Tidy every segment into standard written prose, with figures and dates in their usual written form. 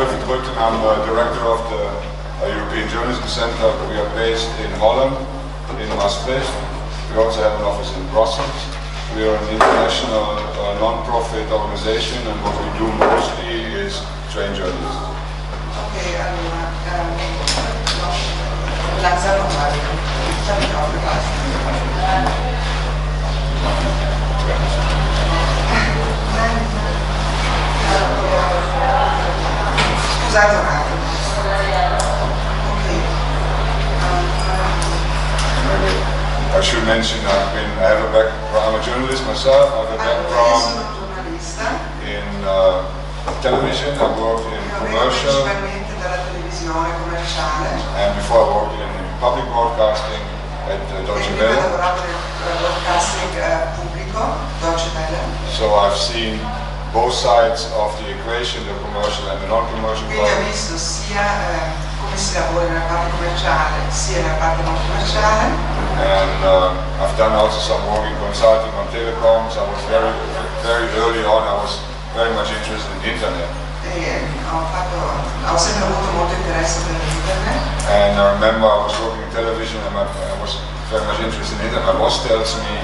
Wilfried Rutten. I'm the director of the European Journalism Center. We are based in Holland, in Maastricht. We also have an office in Brussels. We are an international non-profit organization, and what we do mostly is train journalists. Okay, langsam nochmal. Ich habe mich aufgepasst. Scusate un attimo. I should mention I'm a journalist myself. I have a background in television. I worked in commercial. And before I worked in public broadcasting at Deutsche Welle. So I've seen both sides of the equation, the commercial and the non-commercial part. Quindi ho visto sia come si lavora nella parte commerciale sia nella parte non commerciale. And I've done also some work in consulting on telecoms. I was very early on, I was very much interested in the internet. Ho sempre avuto molto interesse per internet. And I remember I was working in television and I was very much interested in internet. My boss tells me,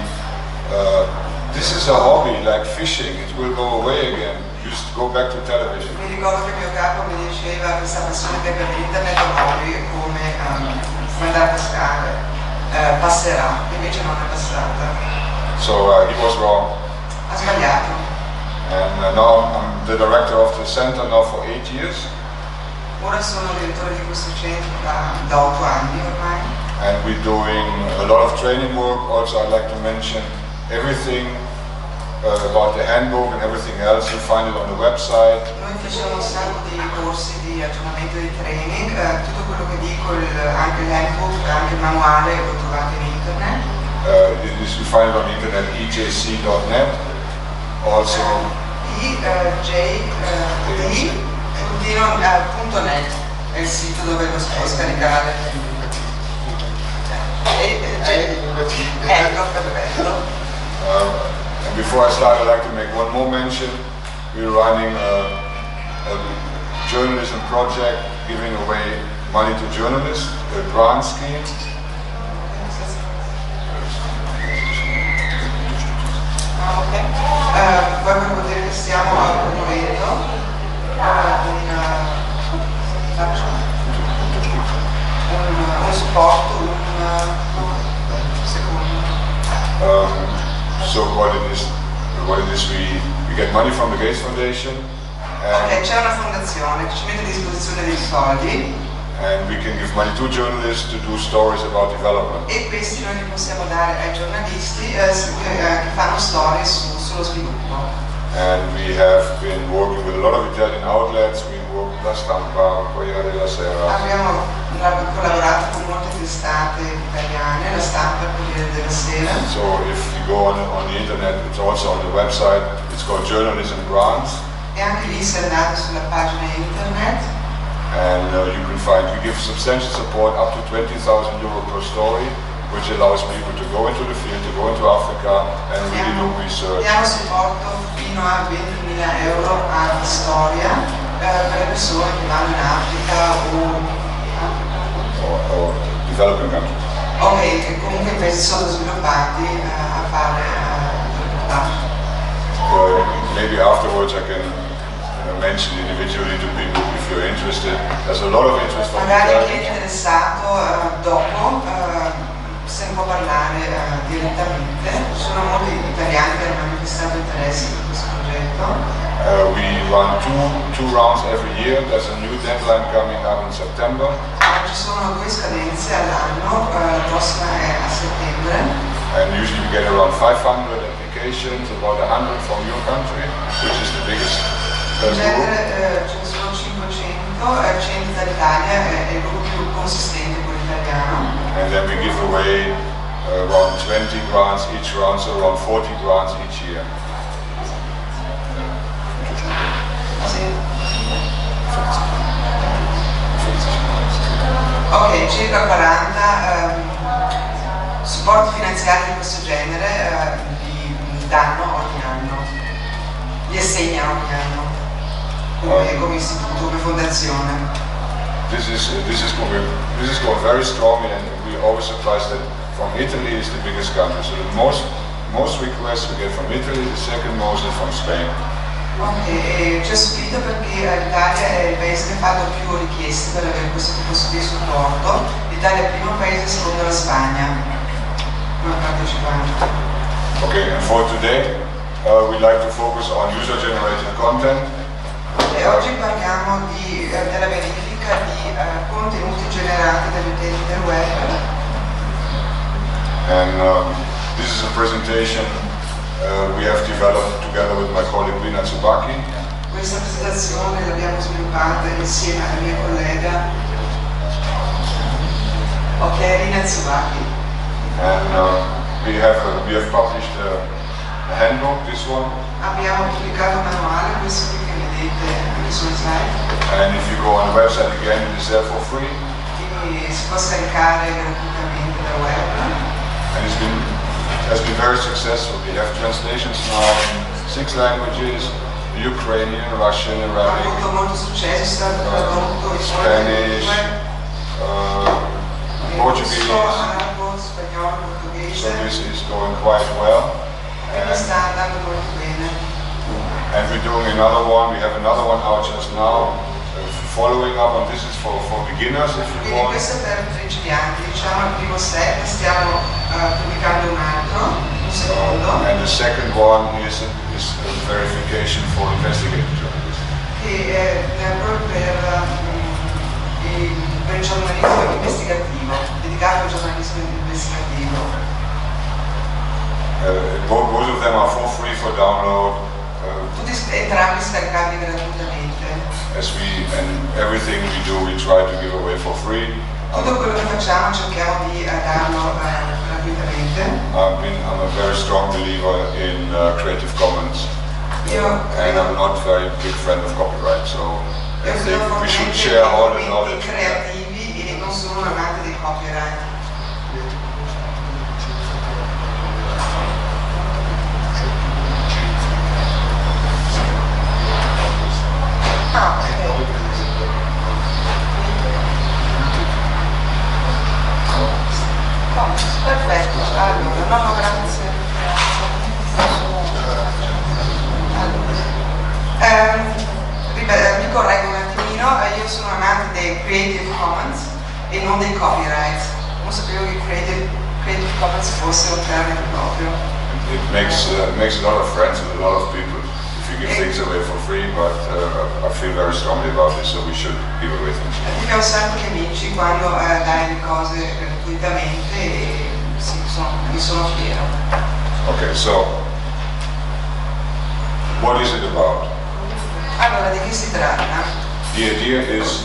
this is a hobby like fishing, it will go away again. Just go back to television. Mi ricordo che il mio capo mi diceva questa passione per internet è un hobby come andare a pescare, passerà, invece non è passata. So he was wrong. Ha sbagliato. And now I'm the director of the center now for 8 years. Ora sono direttore di questo centro da 8 anni ormai. And we're doing a lot of training work. Also, I'd like to mention everything about the handbook and everything else. You find it on the website. Noi facciamo un sacco di corsi di aggiornamento di training, tutto quello che dico, anche l'handbook, anche il manuale lo trovate in internet. You find it on the internet, ejc.net. Also jd.net è il sito dove lo si può scaricare. Ecco, perfetto. And before I start, I'd like to make one more mention. We're running a journalism project giving away money to journalists, a grant scheme. Poi per poter dire che stiamo promuovendo un supporto, So what it is we get money from the Gates Foundation. Ok, c'è una fondazione che ci mette a disposizione dei soldi. And we can give money to journalists to do stories about development. E questi noi li possiamo dare ai giornalisti che fanno storie sullo sviluppo. And we have been working with a lot of Italian outlets. We work with La Stampa, Corriere della Sera. Abbiamo collaborato con molte testate italiane, La Stampa, Corriere della Sera. So if you go on the internet, it's also on the website. It's called Journalism Grants. E anche lì se andate sulla pagina internet. And you can find, we give substantial support up to €20,000 per story, which allows people to go into the field, to go into Africa and really do research. Diamo supporto fino a €20.000 a storia per le persone che vanno in Africa or developing countries. o che comunque in paesi sottosviluppati a fare reportage. Maybe afterwards I can mention individually to people if you're interested. There's a lot of interest from magari chi è interessato dopo se ne può parlare direttamente. Ci sono molti italiani che hanno manifestato interesse per questo progetto. We run two rounds every year. There's a new deadline coming up in September. Ci sono 2 scadenze all'anno, la prossima è a settembre. And usually we get around 500 applications, about 100 from your country, which is the biggest. In genere ce ne sono 500, 100 dall'Italia, è il gruppo più consistente quello italiano. And then we give away around 20 grants each round, so around 40 grants each year. Sì. Ok, circa 40 supporti finanziari di questo genere li danno ogni anno, li assegnano ogni anno. come istituto, come fondazione. This is going very strongly, and we're always surprised that from Italy is the biggest country. So the most requests we get from Italy, the second most is from Spain. Ok, ci ho subito perché l'Italia è il paese che ha fatto più richieste per avere questo tipo di supporto. L'Italia è il primo paese secondo la Spagna come partecipante. Okay, and for today, we'd like to focus on user-generated content. E oggi parliamo della verifica di contenuti generati dagli utenti del web. And this is a presentation we have developed together with my colleague Rina Tsubaki. Questa presentazione l'abbiamo sviluppata insieme alla mia collega Rina Tsubaki. And we have published a handbook, this one. Abbiamo pubblicato un manuale, questo qui che vedete anche sulle slide. And if you go on the website again, it is there for free. E si può scaricare gratuitamente dal web. And has been very successful. We have translations now in 6 languages: Ukrainian, Russian, Ha Arabic, avuto molto successo, è stato tradotto in Spanish, Portuguese. arabo, spagnolo, So portoghese. this is going quite well. Quindi sta andando molto bene. And we're doing another one. We have another one out just now. Following up on this is for beginners, if you Quindi want. questo è per principianti, diciamo il primo set, stiamo pubblicando un altro, un secondo, And the second one is a verification for investigative journalism. che è proprio per il giornalismo investigativo, dedicato al giornalismo investigativo. Both of them are for free for download. Entrambi scaricabili gratuitamente. And everything we do, we try to give away for free. Tutto quello che facciamo cerchiamo di darlo gratuitamente. I'm a very strong believer in Creative Commons, and I'm not very big friend of copyright. So I think we should share all the knowledge. Creativi e non sono un amante dei copyright. Perfetto, allora, no, grazie. Mi correggo un attimino, io sono amante dei Creative Commons e non dei copyright. Non sapevo che Creative Commons fosse un termine proprio. It makes a lot of friends with a lot of people if you give things away for free, but I feel very strongly about this, so we should give away things. Ti ho un sacco di amici quando dai le cose gratuitamente e sì, mi sono fiero. Okay, so what is it about? Allora, di che si tratta? The idea is,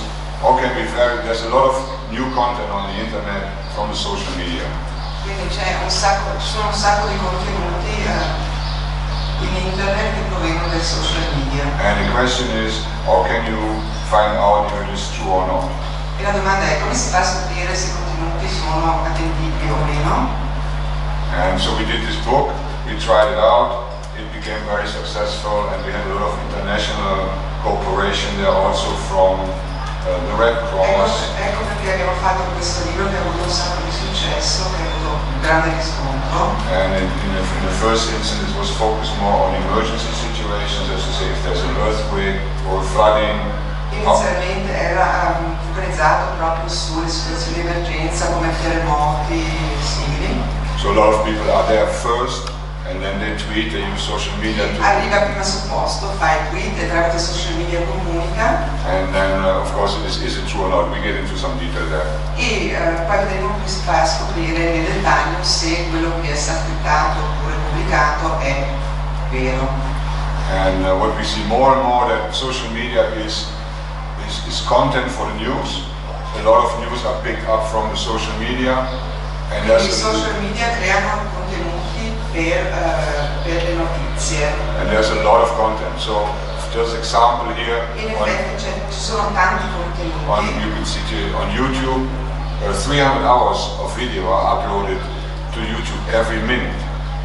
there's a lot of new content on the internet from the social media. Quindi ci sono un sacco di contenuti in internet che provengono dai social media. And the question is, how can you find out if it is true or not? E la domanda è come si fa a scoprire se i contenuti sono attendibili o meno? And so we did this book, we tried it out, it became very successful, and we had a lot of international cooperation there also from the Red Cross. Ecco perché abbiamo fatto questo libro che ha avuto un sacco di successo, che ha avuto un grande riscontro. And in the first instance it was focused more on emergency situations, as to say if there's an earthquake or flooding. Inizialmente era focalizzato proprio sulle situazioni di emergenza come terremoti e simili. So a lot of people are there first, and then they tweet, they use social media to... Arriva prima sul posto, fa il tweet e tramite social media comunica. And then of course is it true or not? We get into some detail there. E poi vedremo come si fa a scoprire nel dettaglio se quello che è stato twittato oppure pubblicato è vero. And what we see more and more that social media is content for the news. A lot of news are picked up from the social media. And I social media creano contenuti per le notizie. And there's a lot of content. So just example here. In effetti ci sono tanti contenuti. You can see on YouTube, 300 hours of video are uploaded to YouTube every minute.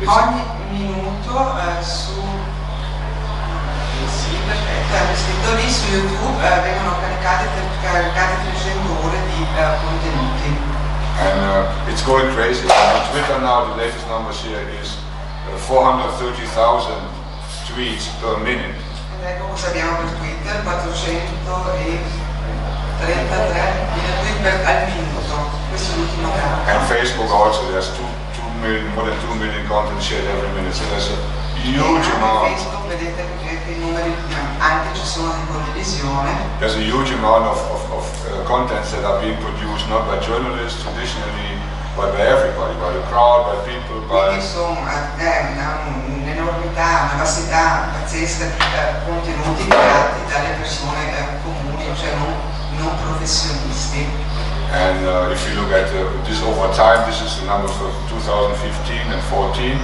Ogni minuto su Sì, perfetto, è scritto lì su YouTube, vengono caricate 300 ore di contenuti. And it's going crazy. On Twitter now, the latest numbers here is 430,000 tweets per minute. Ed ecco cosa abbiamo per Twitter, 433.000 tweet al minuto. Questo è l'ultimo dato. And Facebook also, there's more than 2 million content shared every minute. So there's a huge amount. Facebook vedete che i numeri anche ci sono di condivisione. There's a huge amount of contents that are being produced not by journalists traditionally, but by everybody, by the crowd, by people, by... Quindi insomma è un'enormità, una vastità pazzesca di contenuti creati dalle persone comuni, cioè non professionisti. And if you look at this over time, this is the numbers for 2015 and 14.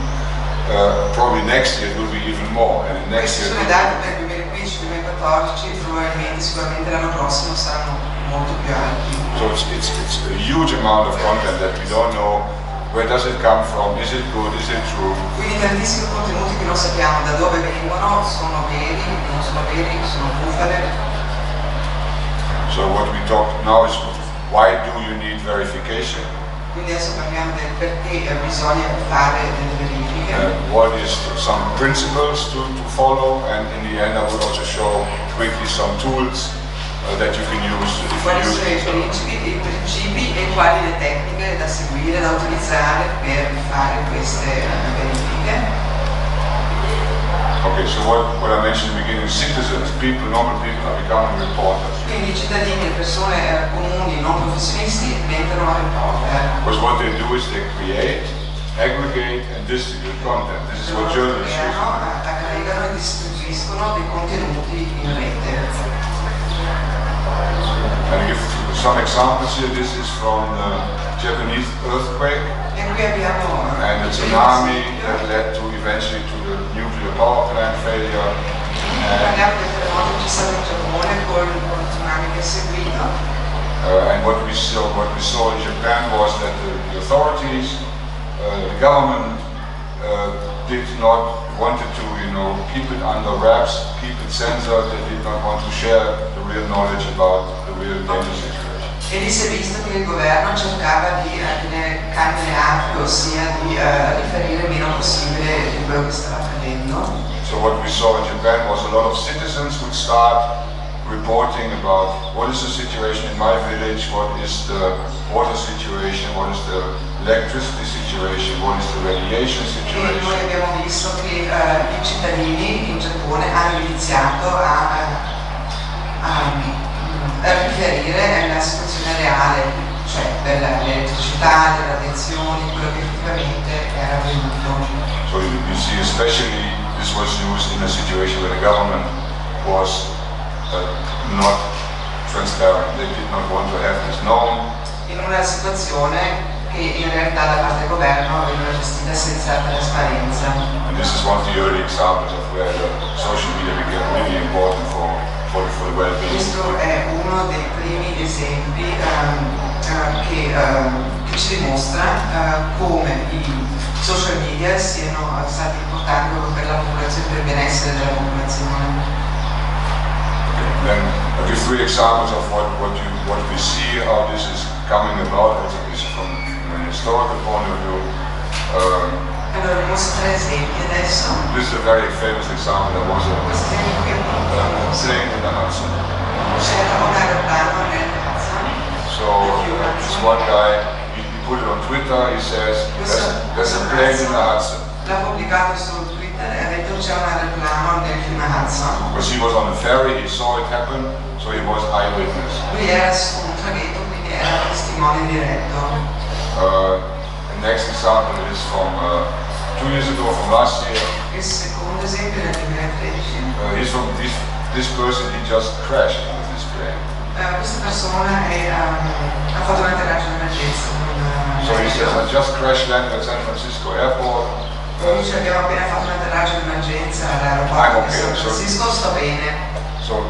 Probably next year it will be even more. And next Questi year sono i dati per il 2015-2014, probabilmente sicuramente l'anno prossimo saranno molto più alti. So it's a huge amount of content that we don't know where does it come from, is it good, is it true? Quindi tantissimi contenuti che non sappiamo da dove vengono, sono veri, non sono veri, sono bufale. So what we talk now is why do you need verification? Quindi adesso parliamo del perché bisogna fare delle verifiche. What is some principles to follow, and in the end I will also show quickly some tools that you can use if Quali you sono i principi e quali le tecniche da seguire, da utilizzare per fare queste verifiche. Okay, so what I mentioned in the beginning, citizens, people, normal people are becoming reporters. Quindi i cittadini, le persone comuni, non professionisti diventano reporter. Because what they do is they create, aggregate and distribute content. This is what journalists use. Aggregano e distribuiscono dei contenuti in rete. And I give some examples here. This is from the Japanese earthquake E qui abbiamo and the tsunami that led to eventually to the nuclear power plant failure. Parliamo del terremoto che c'è stato in Giappone con il tsunami che è seguito. And what we saw in Japan was that the authorities, the government, did not wanted to, keep it under wraps, keep it censored. They did not want to share the real knowledge about the real danger situation. E lì si è visto che il governo cercava di tenere candele acque, ossia di riferire il meno possibile di quello che stava accadendo. So what we saw in Japan was a lot of citizens would start reporting about what is the situation in my village, what is the water situation, what is the electricity situation, what is the radiation E situation. noi abbiamo visto che i cittadini in Giappone hanno iniziato a riferire la situazione reale, cioè dell'elettricità, delle radiazioni, quello che effettivamente era avvenuto. So you see, especially this was used in a situation where the government was not transparent. They did not want to have this known. In una situazione che in realtà da parte del governo veniva gestita senza trasparenza. And this is one of the early examples of where the social media became really important for the well-being. Questo è uno dei primi esempi che ci dimostra come i social media siano stati importanti proprio per la popolazione, per il benessere della popolazione. Then I give 3 examples of what we see, how this is coming about, also this from a historical point of view. Allora, vi mostro 3 esempi adesso. This is a very famous example. There was Questo esempio qui è plane in the Hudson. c'era un aeroplano nel Hudson. So this one guy, he put it on Twitter. He says there's a plane in the Hudson. L'ha pubblicato su Twitter e ha detto c'è un aeroplano nel fiume Hudson. Because he was on a ferry, he saw it happen, so he was eyewitness. Lui era su un traghetto, quindi era testimone diretto. The next example is from 2 years ago, from last year. Il secondo esempio nel 2013. He's from this person. He just crashed with this plane. Questa persona ha fatto un atterraggio d'emergenza. So he says, I just crash landed at San Francisco Airport. Dice abbiamo appena fatto un atterraggio d'emergenza all'aeroporto di San Francisco, sto bene. So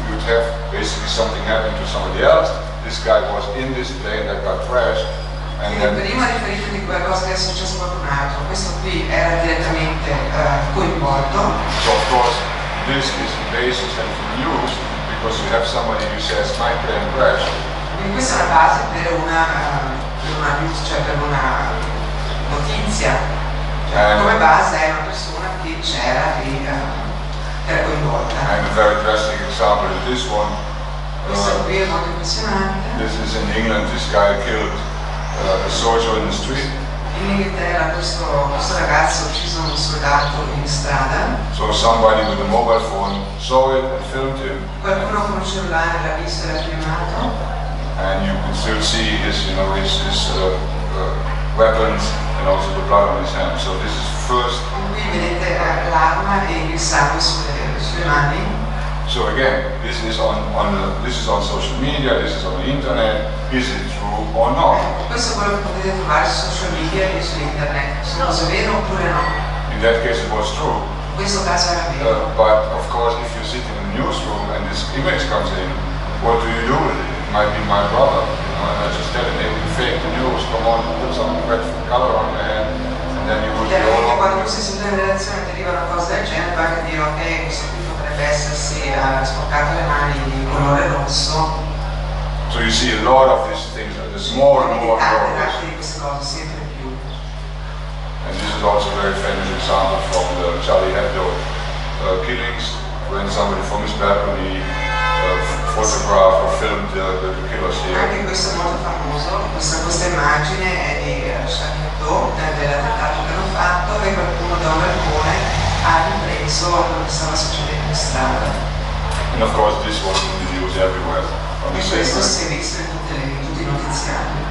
you'd have basically something happen to somebody else. This guy was in this plane that got crashed. And Quindi then, prima riferito di quella cosa che è successo a qualcun altro, questo qui era direttamente coinvolto. so of course, this basis then for news, because you have somebody who says my plane crashed. Quindi questa è una base per una news, cioè per una notizia. Cioè, come base è una persona che c'era e era coinvolta. And a very drastic example is this one. Questo qui è molto impressionante. This is in England. This guy killed a soldier in the street. In Inghilterra questo ragazzo ha ucciso un soldato in strada. So somebody with a mobile phone saw it and filmed him. Qualcuno con un cellulare l'ha visto e l'ha filmato. And you can still see his weapons and also the blood on his hands. So this is first. Qui vedete l'arma e il sangue sulle mani. So again, this is on social media. This is on the internet. Is it true or not? Questo è quello che potete trovare su social media e su internet. Sono cose vere oppure no? In that case, it was true. In questo caso era vero. But of course, if you're sitting in a newsroom and this image comes in, what do you do with it? It might be my brother, and I just tell him, maybe fake the news, come on, put some red color on the hand, and then you would be all over. Quando tu sei seduto in redazione e ti arriva una cosa del genere, vai a dire, ok, questo qui potrebbe essersi sporcato le mani di colore rosso. So you see a lot of these things, there's more and more di queste cose, sempre più. And this is also a very famous example from the Charlie Hebdo killings, when somebody from his balcony photographed or filmed the killers here. Anche questo è molto famoso, questa immagine è di Charlie Hebdo, dell'attentato che hanno fatto, e qualcuno da un balcone ha ripreso quello che stava succedendo in strada. And of course this was in the news everywhere. E questo si è visto in tutti i notiziari.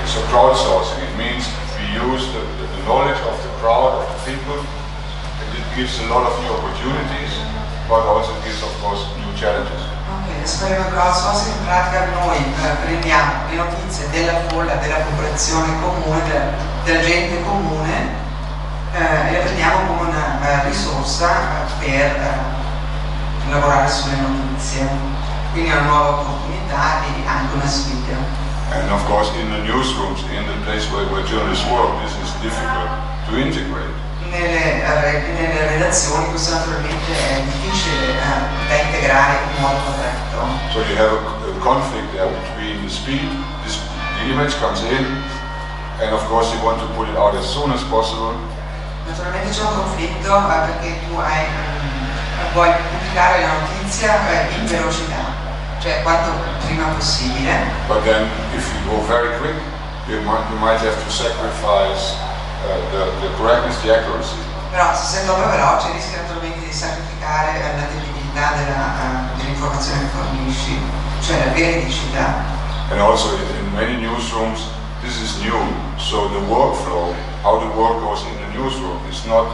So crowdsourcing, it means we use the knowledge of the crowd, of the people, and it gives a lot of new opportunities, but also gives of course new challenges. Ok, adesso faremo crowdsourcing. In pratica noi prendiamo le notizie della folla, della popolazione comune, della gente comune, e le prendiamo come una risorsa per lavorare sulle notizie. Quindi è una nuova opportunità e anche una sfida. And of course in the newsrooms, in the place where journalists work, this is difficult to integrate. Nelle redazioni questo naturalmente è difficile da integrare in modo corretto. So you have a conflict there between the speed, the image comes in, and of course you want to put it out as soon as possible. Naturalmente c'è un conflitto perché tu vuoi pubblicare la notizia in velocità, cioè quanto prima possibile. But then if you go very quick, you might have to sacrifice the correctness, the accuracy. Però se sei troppo veloce rischi naturalmente di sacrificare la credibilità dell'informazione che fornisci, cioè la veridicità. And also in many newsrooms this is new, so the workflow, how the work goes in the newsroom is not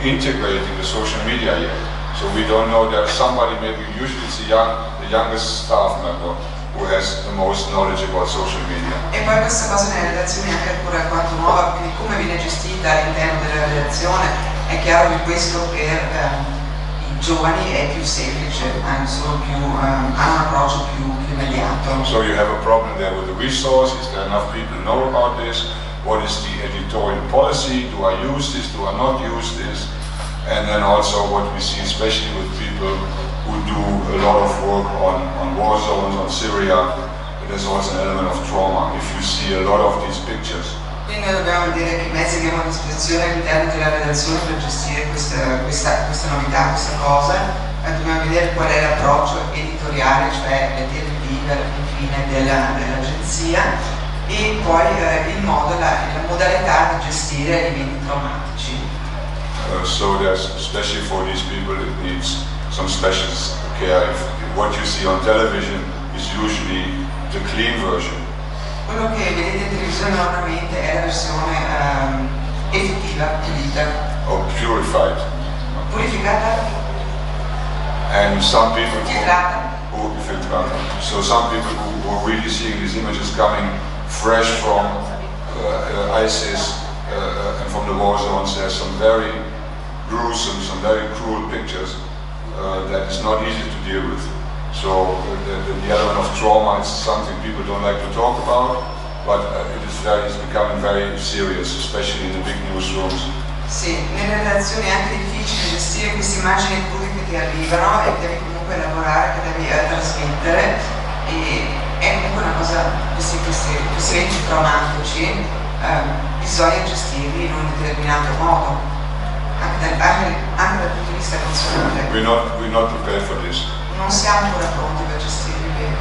integrating the social media yet. So we don't know, there's somebody, maybe usually it's the youngest staff member who has the most knowledge about social media. E poi questa cosa nelle redazioni è anche ancora alquanto nuova, quindi come viene gestita all'interno della redazione è chiaro che questo per i giovani è più semplice, hanno un approccio più immediato. So you have a problem there with the resources, there enough people know about this, what is the editorial policy, do I use this, do I not use this, and then also what we see especially with people who do a lot of work on war zones, on Syria, there's also an element of trauma if you see a lot of these pictures. Quindi noi dobbiamo vedere che mezzi abbiamo a disposizione all'interno della redazione per gestire questa novità, questa cosa. Dobbiamo vedere qual è l'approccio editoriale, cioè le direttive alla fine dell'agenzia, e poi il modo, la modalità di gestire eventi traumatici. So there's, especially for these people, it needs some special care. If what you see on television is usually the clean version. Quello che vedete in televisione normalmente è la versione effettiva, pulita. Or purified. Purificata. And some people Filtrata. So some people who are really seeing these images coming fresh from ISIS and from the war zones, there's some very gruesome, some very cruel pictures that is not easy to deal with. So the element of trauma is something people don't like to talk about, but it's becoming very serious, especially in the big newsrooms. Sì, nelle relazioni è anche difficile gestire queste immagini crude che ti arrivano e devi comunque lavorare, che devi trasmettere, e è comunque una cosa, questi eventi traumatici bisogna gestirli in un determinato modo, anche dal punto di vista emozionale. We're not prepared for this. Non siamo ancora pronti per gestirli bene.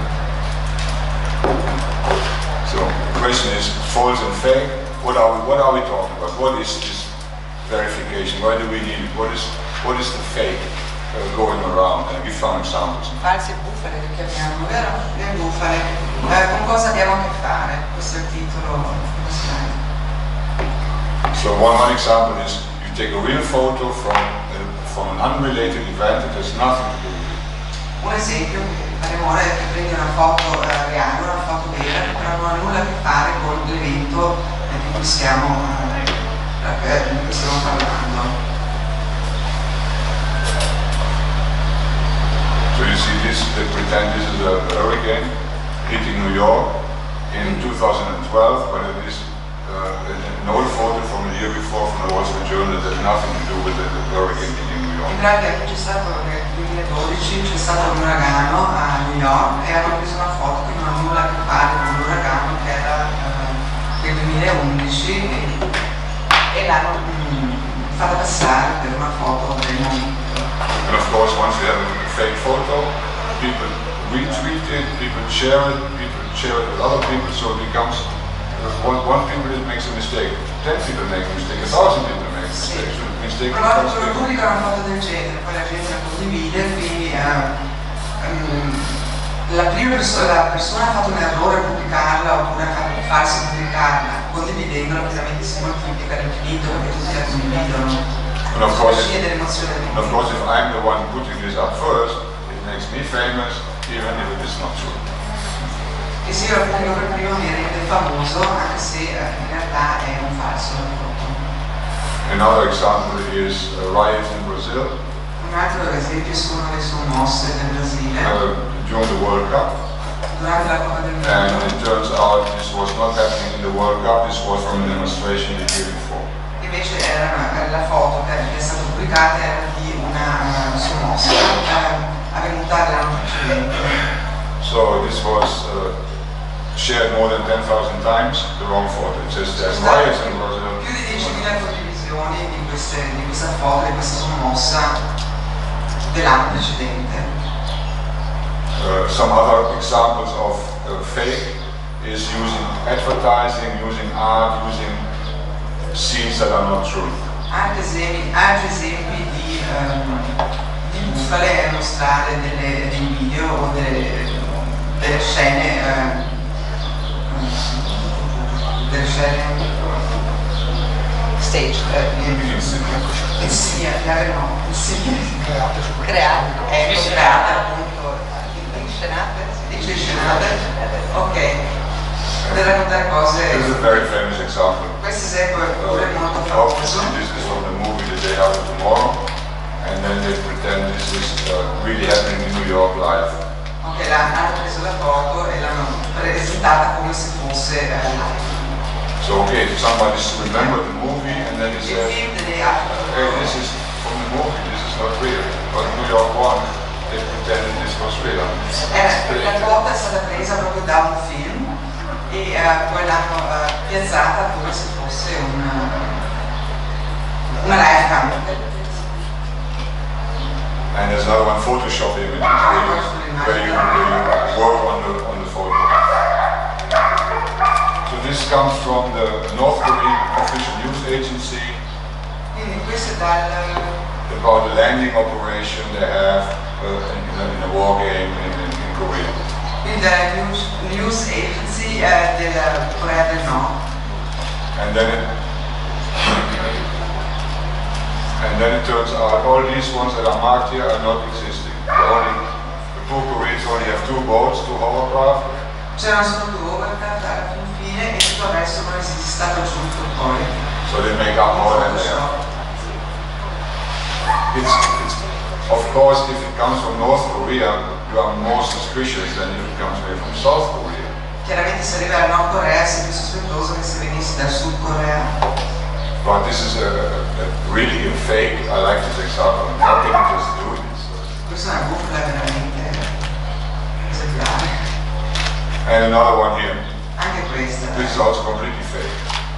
So the question is, false and fake, what are we talking about? What is this verification? Why do we need it? What is the fake going around? And we found examples. False e bufale le chiamiamo, vero? Le bufale. Con cosa abbiamo a che fare? Questo è il titolo dello slide. So one example is you take a real photo from an unrelated event that has nothing to do with it. Un esempio che faremo ora è che prendi una foto reale, una foto vera, che però non ha nulla a che fare con l'evento di cui stiamo parlando. So you see this, they pretend this is a hurricane hitting New York in 2012, but it is an old photo from the year before from the Wall Street Journal that has nothing to do with the hurricane hitting New York. In pratica c'è stato nel 2012 c'è stato un uragano a New York e hanno preso una foto che non ha nulla a che fare con l'uragano che era del 2011 e l'hanno fatta passare per una foto del momento. And of course, once you have a fake photo, people retweet it, people share it with other people, so it becomes one people that makes a mistake, 10 people make a mistake, 1,000 people make a mistake. So the mistake becomes bigger. Pubblica una foto del genere, poi la gente la condivide, quindi la persona ha fatto un errore a pubblicarla oppure a farsi pubblicarla, condividendola ovviamente si moltiplica all'infinito perché tutti la condividono. And of course, if I'm the one putting this up first, it makes me famous, even if it is not true. E se io lo pubblico per primo mi rende famoso, anche se in realtà è un falso. Another example is riots in Brazil. Un altro esempio sono le sommosse del Brasile. During the World Cup. Durante la Coppa del Mondo. And it turns out this was not happening in the World Cup, this was from a demonstration the year before. Invece la foto che è stata pubblicata era di una sommossa avvenuta l'anno precedente. So this was shared more than 10,000 times, the wrong photo. It says there's riots in Brazil. Più di 10.000 condivisioni di questa foto, di questa sommossa dell'anno precedente. Some other examples of fake is using advertising, using art, using scenes that are not true. Altri esempi di bufale è mostrare dei video o delle scene stage create appunto inscenate, si dice inscenate, ok, per raccontare cose. This is a very famous example. Questo esempio è pure molto famoso. This is from the movie The Day After Tomorrow, and then they pretend this is really happening in New York live. Ok, hanno preso la foto e l'hanno presentata come se fosse live. So okay, somebody remembered the movie and then he said, hey, this is from the movie, this is not real. But New York One, they pretended this was real. La foto è stata presa proprio da un film e poi l'hanno piazzata come se fosse una live cam. And there's another one, Photoshop image, where you work on the photo. So this comes from the North Korean official news agency. Quindi questo è about the landing operation they have in a war game in Korea. Quindi la news agency della Corea del Nord. And then it turns out all these ones that are marked here are not existing. The poor Koreans only have 2 boats, 2 hovercraft. C'erano solo 2 hovercraft alla fine e tutto il resto non esiste, stato aggiunto poi. So they make up more than they are. Of course, if it comes from North Korea, you are more suspicious than if it comes from South Korea. Chiaramente se arriva dal Nord Corea sei più sospettoso che se venissi dal Sud Corea. But this is a really a fake. I like this example. How can you just do this? Questa è una bufala veramente esemplare. And another one here. Anche questa. This is also completely fake.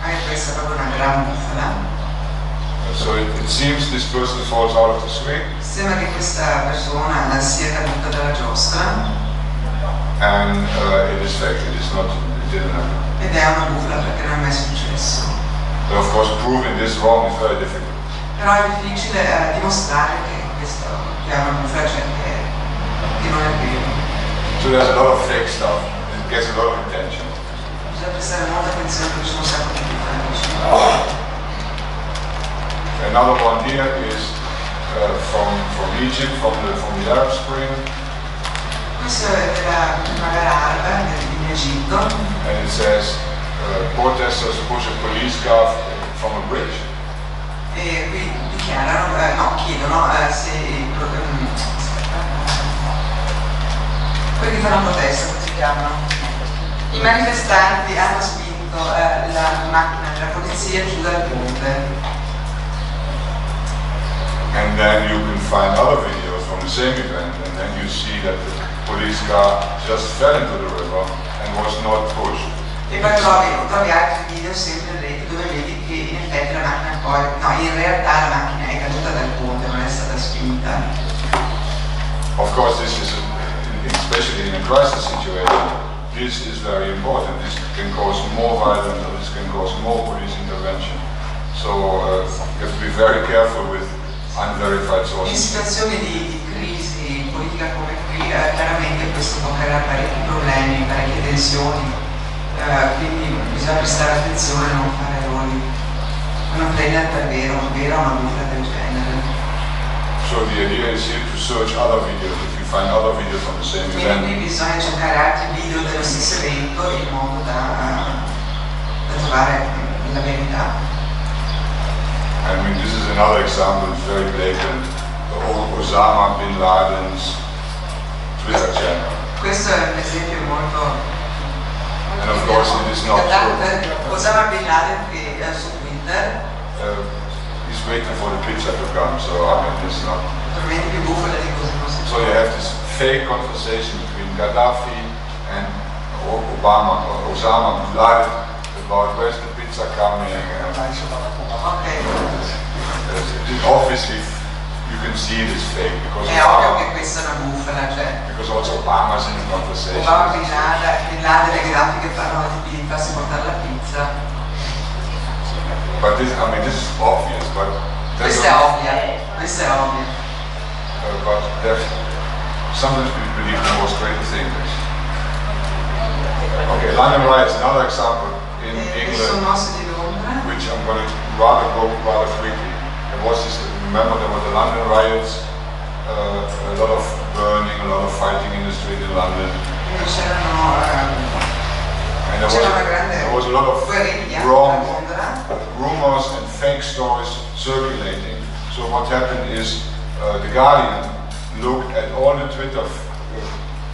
Anche questa è proprio una gran bufala. So it seems this person falls out of the swing. Sembra che questa persona sia caduta dalla giostra. And it is fake. It didn't happen. Ed è una bufala perché non è mai successo. But of course, proving this wrong is very difficult. Però è difficile dimostrare che è una bufala, cioè che non è vero. So there's a lot of fake stuff. It gets a lot of attention. Bisogna prestare molta attenzione perché ci sono un sacco di bufale. Another one here is from Egypt, from the Arab Spring. Questo è della primavera araba in Egitto. And it says protesters push a police car from a bridge. E qui dichiarano, chiedono se quelli che fanno protesta, come si chiamano? I manifestanti hanno spinto la macchina della polizia giù dal ponte. And then you can find other videos from the same event, and then you see that the police car just fell into the river and was not pushed. E poi trovi altri video sempre in rete dove vedi che in effetti la macchina in realtà la macchina è caduta dal ponte, non è stata spinta. Of course, this is, especially in a crisis situation, this is very important. This can cause more violence, or this can cause more police intervention. So you have to be very careful with unverified In sources. situazioni di crisi politica come qui, chiaramente questo può creare parecchi problemi, parecchie tensioni, quindi bisogna prestare attenzione a non fare errori, a non prendere per vero una bufala del genere. So the idea is here to search other videos. If you find other videos from the same event, Quindi bisogna cercare altri video dello stesso evento in modo da trovare la verità. I mean, this is another example, it's very blatant. Osama bin Laden's Twitter channel. Questo è un esempio molto... And of course it is not true. Osama bin Laden che su Twitter, He's waiting for the pizza to come, so I mean, it's not... probabilmente più bufala di così non si So you have this fake conversation between Gaddafi and Osama bin Laden about where's the pizza coming. Obviously, you can see it is fake because È ovvio che questa è una bufala, cioè because also Obama's in the conversation. Obama bin Laden e Gaddafi che parlano di farsi portare la pizza. But this is obvious, but Questa è ovvia, but sometimes we believe the most great things. Okay, London riots, another example in Sono England, mosse di Londra. which I'm going to go rather quickly. Remember there were the London riots, a lot of burning, a lot of fighting in the street in London. Quindi And c'era una grande there was a lot of guerriglia a wrong Londra. rumors and fake stories circulating. So what happened is the Guardian looked at all the Twitter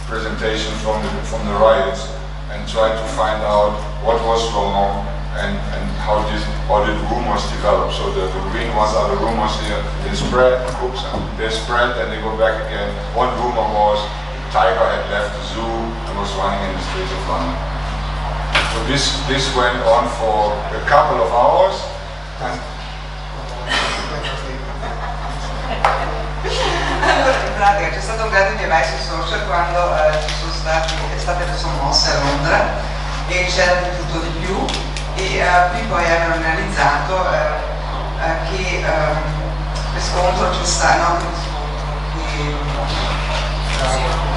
presentations from the riots and tried to find out what was wrong and how did rumors develop. So the green ones are the rumors here. They spread, and they go back again. One rumor was the tiger had left the zoo and was running in the streets of London. So this went on for a couple of hours. And Allora, in pratica c'è stato un grande divario sui social quando è state le sommosse a Londra e c'era di tutto di più e qui poi hanno analizzato che riscontro c'è stato,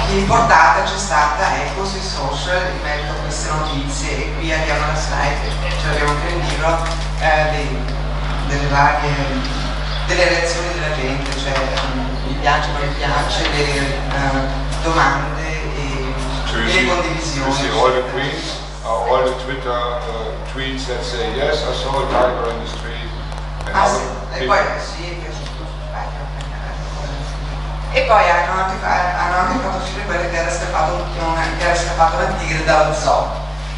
che portata c'è stata sui social in merito a queste notizie e qui abbiamo la slide, ce l'abbiamo anche nel libro, delle reazioni della gente, cioè mi piace, non mi piace, le domande e le condivisioni. You see all the tweets, all the Twitter tweets that say yes, I saw a tiger in the street. E poi e poi hanno anche fatto uscire quello che era scappato la tigre dallo zoo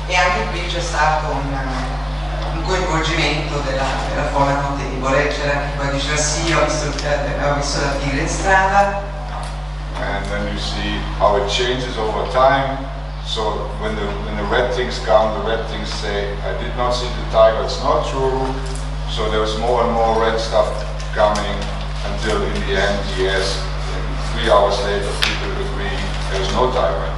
e anche qui c'è stato un coinvolgimento della folla notevole. C'era chi poi diceva sì, ho visto la tigre in strada. And then you see how it changes over time. So when the red things come, the red things say, I did not see the tiger, it's not true. So there's more and more red stuff coming until in the end, yes, 3 hours later people agree there's no tiger.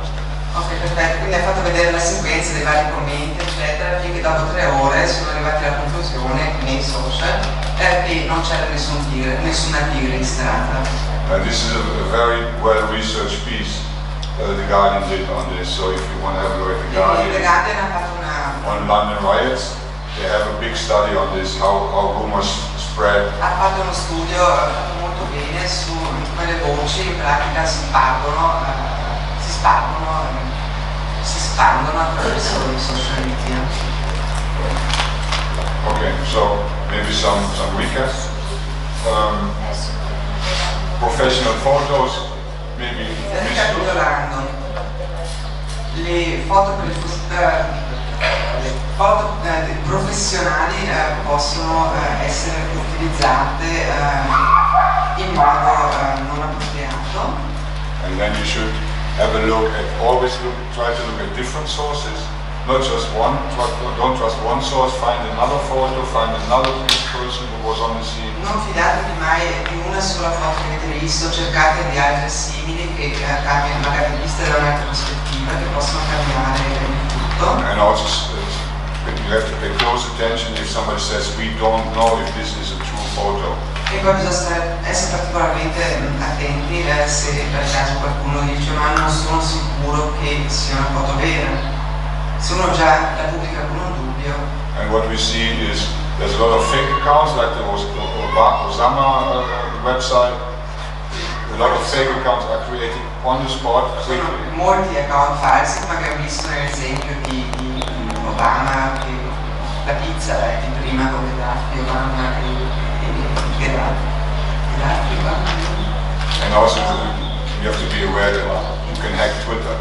Ok, perfetto, quindi ha fatto vedere la sequenza dei vari commenti, eccetera, finché dopo 3 ore sono arrivati alla conclusione nei social che non c'era nessuna tigre in strada. And this is a very well-researched piece the Guardian did on this. So if you want to have a look at the Guardian, The Guardian ha fatto on London riots, they have a big study on this, how rumors spread. Ha fatto uno studio fatto molto bene su come le voci in pratica si spargono attraverso i social media. Okay, so maybe some recaps. Professional photos, maybe. Ricapitolando, le foto professionali possono essere utilizzate in modo non appropriato. And then you should have a look at, try to look at different sources, not just one. Don't trust one source, find another photo, find another person who was on the scene. Non fidatevi mai di una sola foto che avete visto, cercate di altre simili che cambiano, magari viste da un'altra prospettiva, che possono cambiare il tutto. And also you have to pay close attention if somebody says we don't know if this is a true photo. E poi bisogna essere particolarmente attenti se per caso qualcuno dice ma non sono sicuro che sia una foto vera. Se uno già la pubblica con un dubbio. And what we see is there's a lot of fake accounts, like there was the Osama website. A lot of fake accounts are created on the spot quickly. Sono molti account falsi, come abbiamo visto nell'esempio di Obama, che la pizza è di prima con Gheddafi, Obama e Gheddafi, Obama. And also you have to be aware that you can hack Twitter.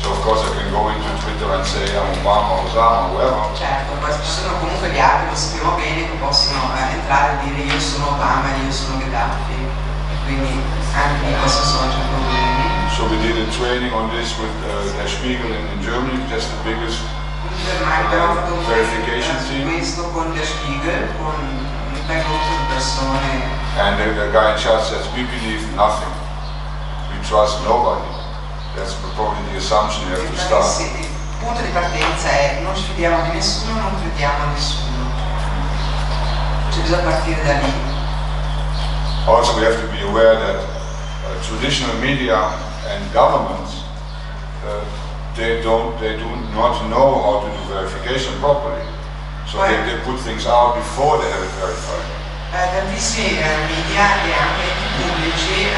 So of course I can go into Twitter and say I'm Obama, Osama, whoever. Certo, poi ci sono comunque gli altri, lo sappiamo bene, che possono entrare e dire io sono Obama, io sono Gheddafi, e quindi anche lì questo sono già problemi. So we did a training on this with Der Spiegel in Germany, that's the biggest Abbiamo fatto verification team. questo con Der Spiegel, con un bel gruppo di persone. And the guy in charge says, we believe nothing. We trust nobody. That's probably the assumption you have to start. Il punto di partenza è non ci fidiamo di nessuno, non crediamo a nessuno. Cioè bisogna partire da lì. Also we have to be aware that traditional media and governments they do not know how to do verification properly. So they put things out before they have it verified. Tantissimi media e anche enti pubblici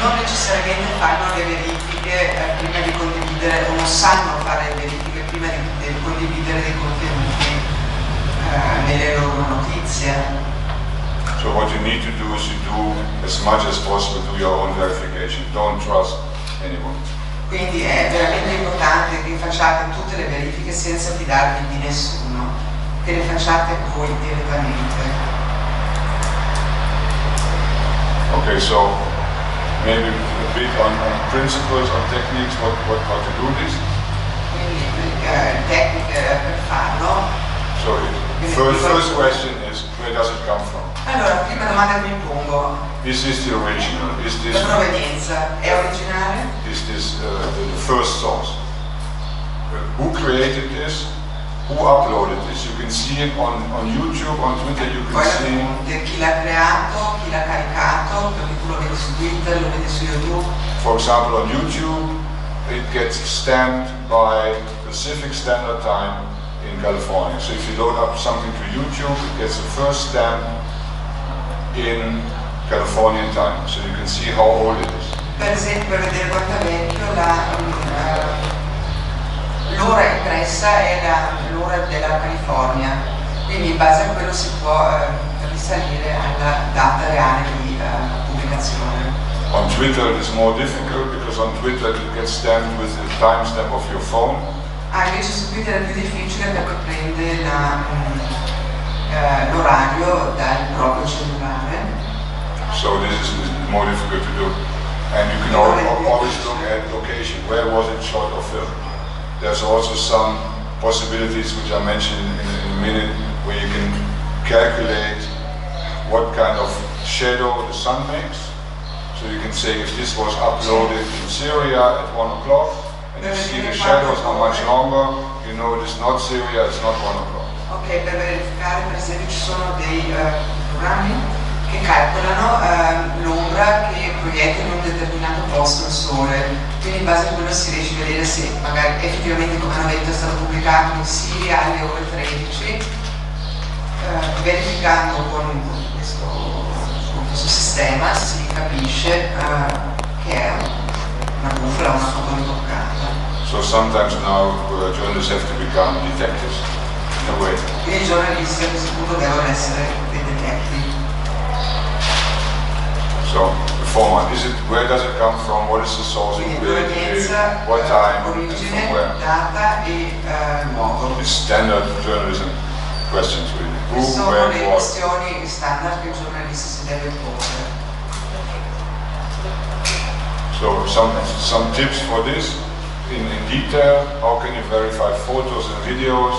non necessariamente fanno le verifiche prima di condividere, o non sanno fare le verifiche prima di condividere dei contenuti nelle loro notizie. So what you need to do is you do as much as possible do your own verification. Don't trust anyone. Quindi è veramente importante che facciate tutte le verifiche senza fidarvi di nessuno, che le facciate voi direttamente. Okay, so maybe a bit on principles, on techniques, how to do this. Quindi tecniche per farlo. So the first question is, where does it come from? Allora, prima domanda che mi pongo. Is this the original? Is this La provenienza è originale? Is this the first source? Who created this? Who uploaded this? You can see it on YouTube, on Twitter, you can Poi see chi l'ha creato, chi l'ha caricato, perché tu lo vedi su Twitter, lo vedi su YouTube. For example, on YouTube, it gets stamped by Pacific Standard Time in California. So if you load up something to YouTube, it gets the first stamp in Californian time. So you can see how old it is. Per esempio, per vedere quanto è vecchio, l'ora impressa è l'ora della California, quindi in base a quello si può risalire alla data reale di pubblicazione. On Twitter it is more difficult because on Twitter it gets stamped with the timestamp of your phone. Invece su Twitter è più difficile perché prende l'orario dal proprio cellulare. So this is more difficult to do. And you can always look at location. Where was it shot or filmed? There's also some possibilities which I mentioned in a minute where you can calculate what kind of shadow the sun makes. So you can say if this was uploaded in Syria at 1 o'clock and you see the shadows are much longer, you know it is not Syria, it's not 1 o'clock. Ok, per verificare per esempio ci sono dei programmi che calcolano l'ombra che proietta in un determinato posto il sole, quindi in base a quello si riesce a vedere se magari effettivamente come hanno detto è stato pubblicato in Siria alle ore 13, verificando con questo sistema si capisce che è una bufala, una foto ritoccata. So sometimes now journalists have to become detectives in a way. Quindi i giornalisti a questo punto devono essere dei detective. So the format, where does it come from? What is the source? What time and origine, from where? data e modo. It's standard journalism questions really. Who, Sono where, le what. questioni standard che il giornalista si deve porre. So some tips for this in detail. How can you verify photos and videos?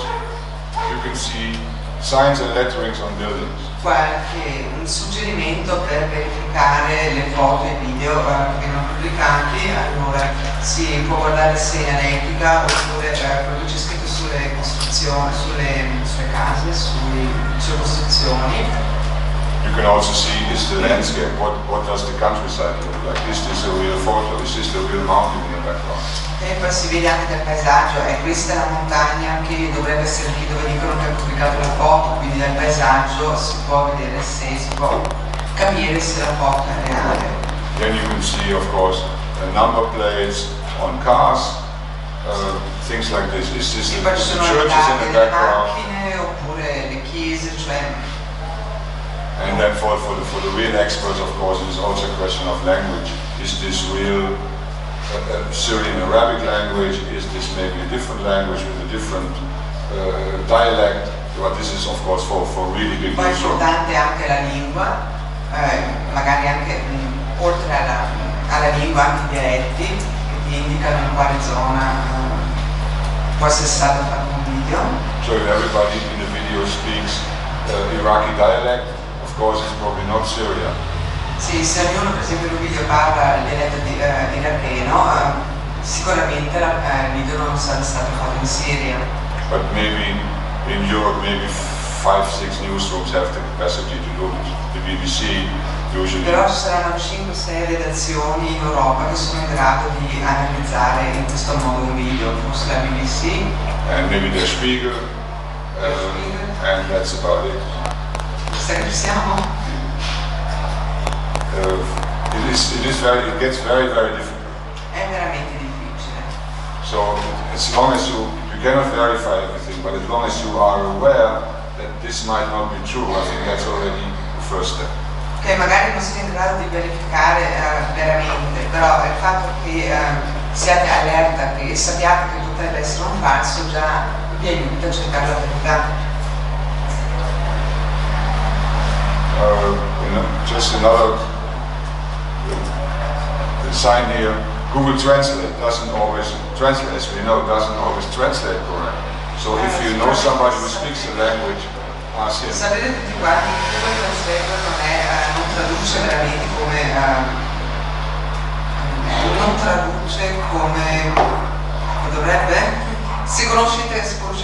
You can see signs and letterings on buildings. Un suggerimento per verificare le foto e i video che vengono pubblicati, allora si può guardare segnaletica oppure quello che c'è scritto sulle costruzioni, sulle case, sulle costruzioni. You can also see is the landscape, what does the countryside look like? Is this a real photo? Is this the real mountain in the background? E poi si vede anche dal paesaggio, questa la montagna che dovrebbe essere lì dove dicono che ha pubblicato la foto, quindi dal paesaggio si può vedere si può capire se la foto è reale. Then you can see, of course, number plates on cars, things like this. Is this the churches in the background? Macchine oppure le chiese, cioè. And then for the real experts, of course, it is also a question of language. Is this real Syrian Arabic language? Is this maybe a different language with a different dialect? But this is of course for really big Poi è newsrooms. importante anche la lingua, magari anche oltre alla lingua anche i dialetti che ti indicano in quale zona può essere stato fatto un video. So if everybody in the video speaks Iraqi dialect, of course it's probably not Syria. Sì, se ognuno per esempio in un video parla il dialetto iracheno, sicuramente il video non sarà stato fatto in Siria. But maybe in Europe, maybe 5-6 newsrooms have the capacity to do it. The BBC usually. Però ci saranno 5-6 redazioni in Europa che sono in grado di analizzare in questo modo un video, forse la BBC. And maybe Der Spiegel, and that's about it. Questa che ci siamo? It gets very, very difficult. È veramente difficile. So as long as you cannot verify everything, but as long as you are aware that this might not be true, I think that's already the first step. Che magari non siete in grado di verificare veramente, però il fatto che siate allerta, che sappiate che potrebbe essere un falso, già vi aiuta a cercare la verità. Just another sign here. Google Translate doesn't always translate, as we know, doesn't always translate correct. So if you know somebody who speaks the language, ask him. Sapete tutti quanti che Google Translate non traduce veramente come dovrebbe. Se conoscete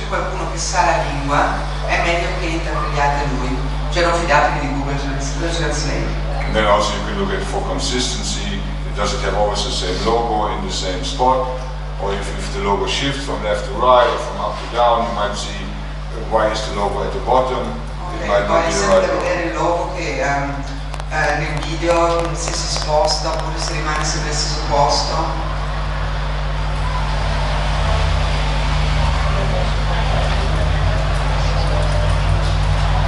qualcuno che sa la lingua, è meglio che interpretiate lui. Cioè non fidatevi di Google Translate. And then also you can look at for consistency. Does it have always the same logo in the same spot? Or if the logo shifts from left to right or from up to down, you might see why is the logo at the bottom. It might not be the right logo. Vedere il logo che nel video se si sposta oppure se rimane sempre allo stesso posto.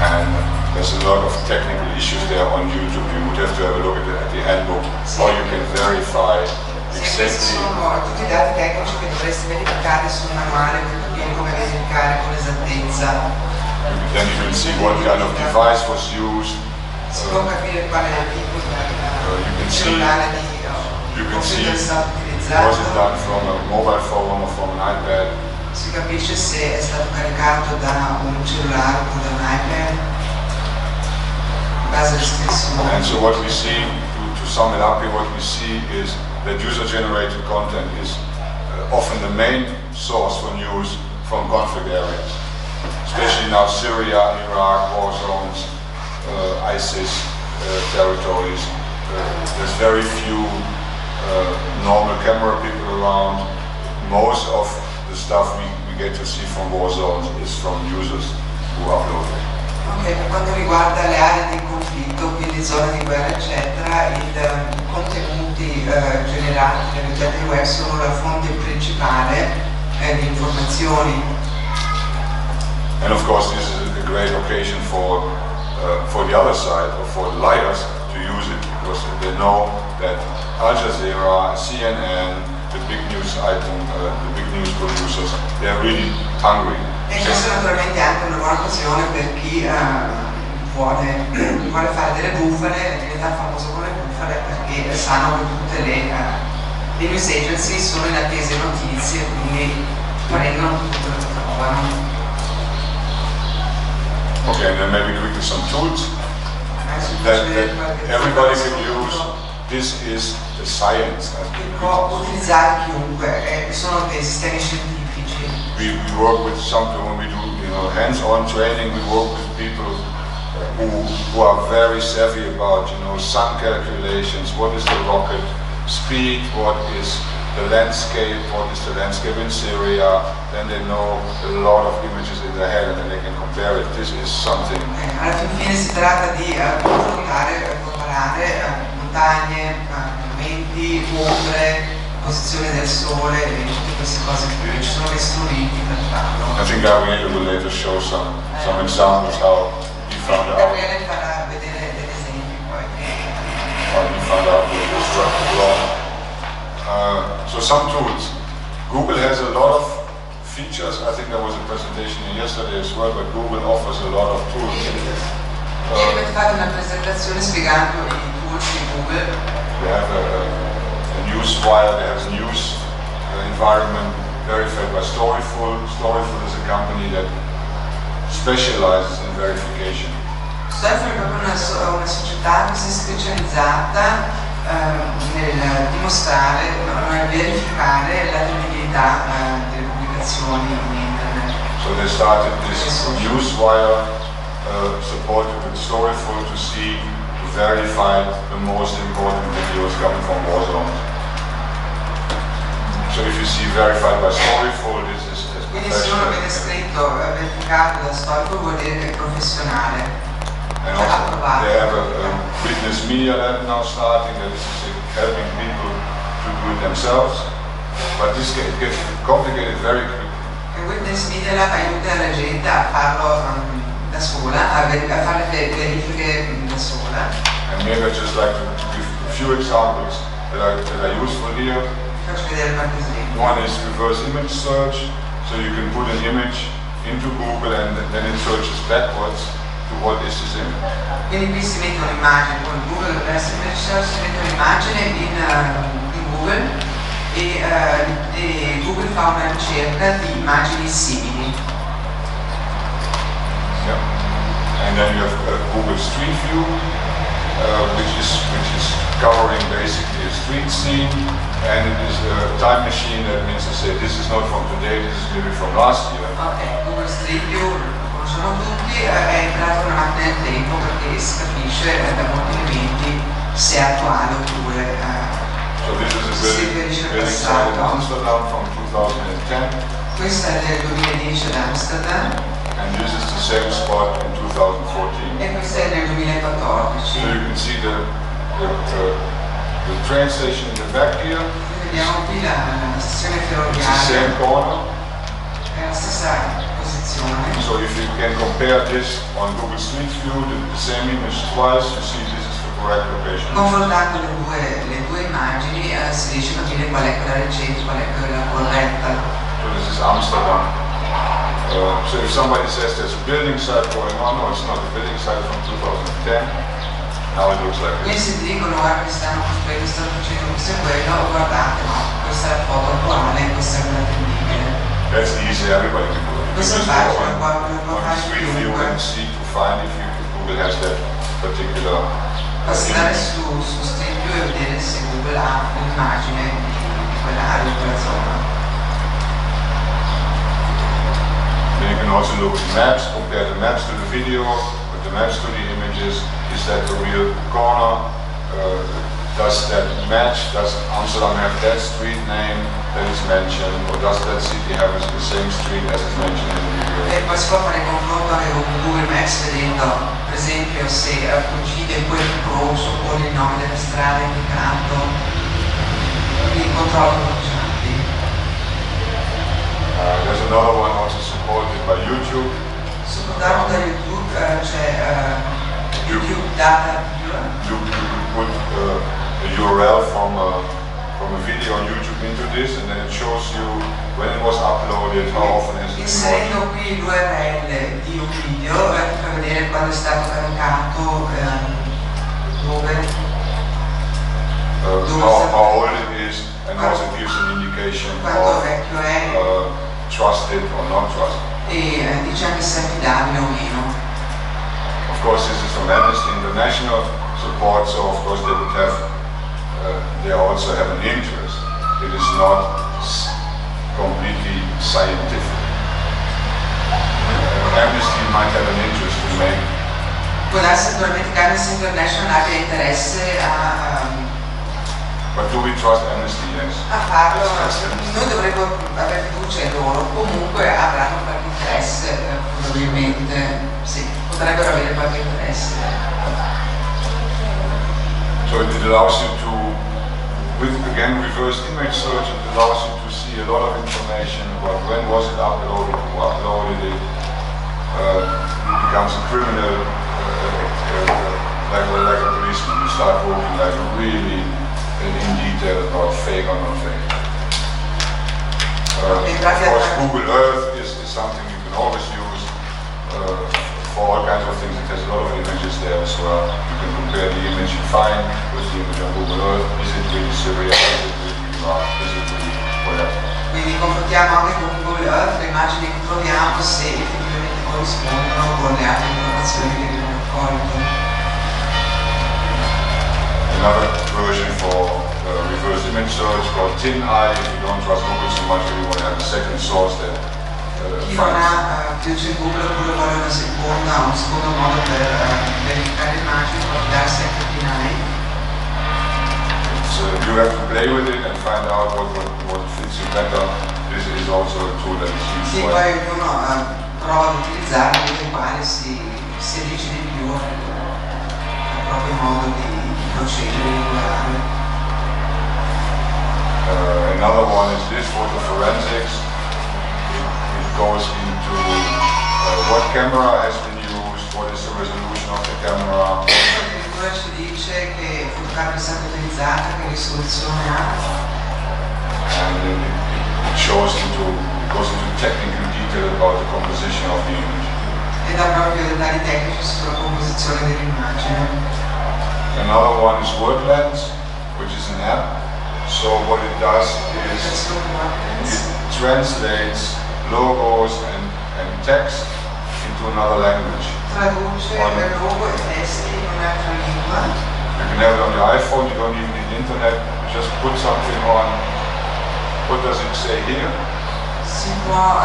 And there's a lot of technical issues there on YouTube. You would have to have a look at the handbook, how you can verify Questi sono tutti i dati tecnici che dovreste verificare sul manuale per capire come verificare con esattezza Then you can see what kind of device was used. Si può capire quale tipo di cellulare di computer è stato utilizzato. Was it done from a mobile phone or from an iPad? Si capisce se è stato caricato da un cellulare o da un iPad. Base restrizioni. And so what we see, to sum it up here, what we see is that user-generated content is often the main source for news from conflict areas. Especially now Syria, Iraq, war zones, ISIS territories. There's very few normal camera people around. Most of the stuff we get to see from war zones is from users who upload it. Ok, per quanto riguarda le aree di conflitto, quindi zone di guerra eccetera, i contenuti generati dagli utenti web sono la fonte principale di informazioni. And of course this is a great occasion for the other side, or for the liars, to use it, because they know that Al Jazeera, CNN, the big news producers, they are really hungry. E questa è naturalmente anche una buona occasione per chi vuole fare delle bufale, diventare famoso con le bufale, perché sanno che tutte le news agency sono in attesa di notizie, quindi prendono tutto quello che trovano. Okay, and then maybe quickly some tools that everybody can use. This is the science. Può utilizzare chiunque, sono dei sistemi scientifici. We work with something when we do hands-on training. We work with people who are very savvy about sun calculations. What is the rocket speed? What is the landscape? What is the landscape in Syria? Then they know a lot of images in their head and then they can compare it. This is something. Alla fine si tratta di confrontare, comparare montagne, monumenti, ombre, posizione del sole e tutte queste cose qui. Ci sono dei strumenti per farlo. I think Gabriele will later show some examples how he found out. Gabriele farà vedere degli esempi poi. How he found out the constructed law. So some tools. Google has a lot of features. I think there was a presentation yesterday as well, but Google offers a lot of tools. Avete fatto una presentazione spiegando i tools di Google. They have a news wire, they have a news environment verified by Storyful. Storyful is a company that specializes in verification. Storyful è proprio una società che si è specializzata nel dimostrare, nel verificare la credibilità delle pubblicazioni in internet. So they started this newswire supported with Storyful to see, to verify the most important videos coming from war zones. So if you see verified by Storyful, this is quindi se uno vede scritto verificato da Storyful vuol dire che è professionale. And also they have a Witness Media Lab now starting that is helping people to do it themselves. But this gets complicated very quickly. E Witness Media Lab aiuta la gente a farlo da sola, a fare le verifiche da sola. And maybe I'd just like to give a few examples that are useful here. Faccio vedere qualche esempio. One is reverse image search, so you can put an image into Google and then it searches backwards. What is this image? Quindi qui si mette un'immagine con Google Reverse Image Search, si mette un'immagine in Google e Google fa una ricerca di immagini simili. Yeah. And then you have Google Street View, which is covering basically a street scene, and it is a time machine. That means to say this is not from today, this is maybe from last year. Okay, Google Street View sono tutti, è entrato una macchina del tempo perché si capisce da molti elementi se è attuale oppure so this is a building site in Amsterdam from 2010. Questa è del 2010 ad Amsterdam. And this is the same spot in 2014. E questa è nel 2014. So you can see the train station in the back here. Vediamo qui la stazione It's the ferroviaria. same corner. È la stessa posizione. So if you can compare this on Google Street View, the same image twice, you see this is the correct location. Confrontando le due immagini si riesce a capire qual è quella recente, qual è quella corretta. So this is Amsterdam. So if somebody says there's a building site going on, no, it's not. The building site is from 2010. Now it looks like Quindi this. se ti dicono guarda che stanno costruendo, stanno facendo questo e quello, guardate, no, questa è la foto attuale, questa è quella attendibile. That's easy, everybody can do it. Questo è You just facile, go può on fare Street View chiunque. and see to find if Google has that particular Basta andare su Street View e vedere se Google ha un'immagine di quell'area, di quella zona. Then you can also look at maps, compare the maps to the video, with the maps to the images. Is that the real corner? Does that match? Does Amsterdam have that street name that is mentioned? Or does that city have the same street as is mentioned in the video? E poi si può fare il confronto anche con Google Maps vedendo, per esempio, se coincide quel incrocio con il nome della strada indicato, quindi il controllo commercianti. There's another one also supported by YouTube. Supportato da YouTube c'è YouTube Data Viewer. You put a URL from a video on YouTube into this, and then it shows you when it was uploaded, how often has it been watched. Inserendo qui l'URL di un video ti fa vedere quando è stato caricato, dove how old it is, and also gives an indication quanto of vecchio è trusted or not trusted. e dice anche se è affidabile o meno. Of course, this is from Amnesty International support, so of course they would have, they also have an interest. It is not completely scientific. Amnesty might have an interest to make. Può darsi naturalmente che Amnesty International abbia interesse But do we trust Amnesty? Yes. a farlo, Let's trust Amnesty. noi dovremmo avere fiducia in loro, comunque avranno qualche interesse, probabilmente, sì, potrebbero avere qualche interesse. So it allows you to, with again reverse image search, it allows you to see a lot of information about when was it uploaded, who uploaded it. It becomes a criminal, like a policeman. You start working like really in detail about fake or not fake. Of course, Google Earth is something you can always use for all kinds of things. It has a lot of images there as well. You can compare the image you find with the image on Google Earth. Is it really Syria? Is it really Iraq? Is it really whatever? Quindi confrontiamo anche con Google Earth le immagini che troviamo se effettivamente corrispondono con le altre informazioni che abbiamo raccolto. Another version for reverse image search called TinEye. If you don't trust Google so much, you want to have a second source that Chi non finds. ha fiducia in Google oppure vuole un secondo modo per verificare immagini, può darsi anche TinEye. You have to play with it and find out what fits you better. This is also a tool that is used Sì, by poi ognuno prova ad utilizzarlo, in quale si addice di più al proprio modo di procedere, di lavorare. Another one is this photo forensics. It goes into what camera has been used, what is the resolution of the camera. Addirittura ci dice che fotocamera è stata utilizzata, che risoluzione ha. And it goes into technical detail about the composition of the image. E dà proprio dettagli tecnici sulla composizione dell'immagine. Another one is Wordlens, which is an app. So what it does is it translates logos and text into another language. Traduce il logo e testi in un'altra lingua. You can have it on your iPhone, you don't even need internet, you just put something on. What does it say here? Si può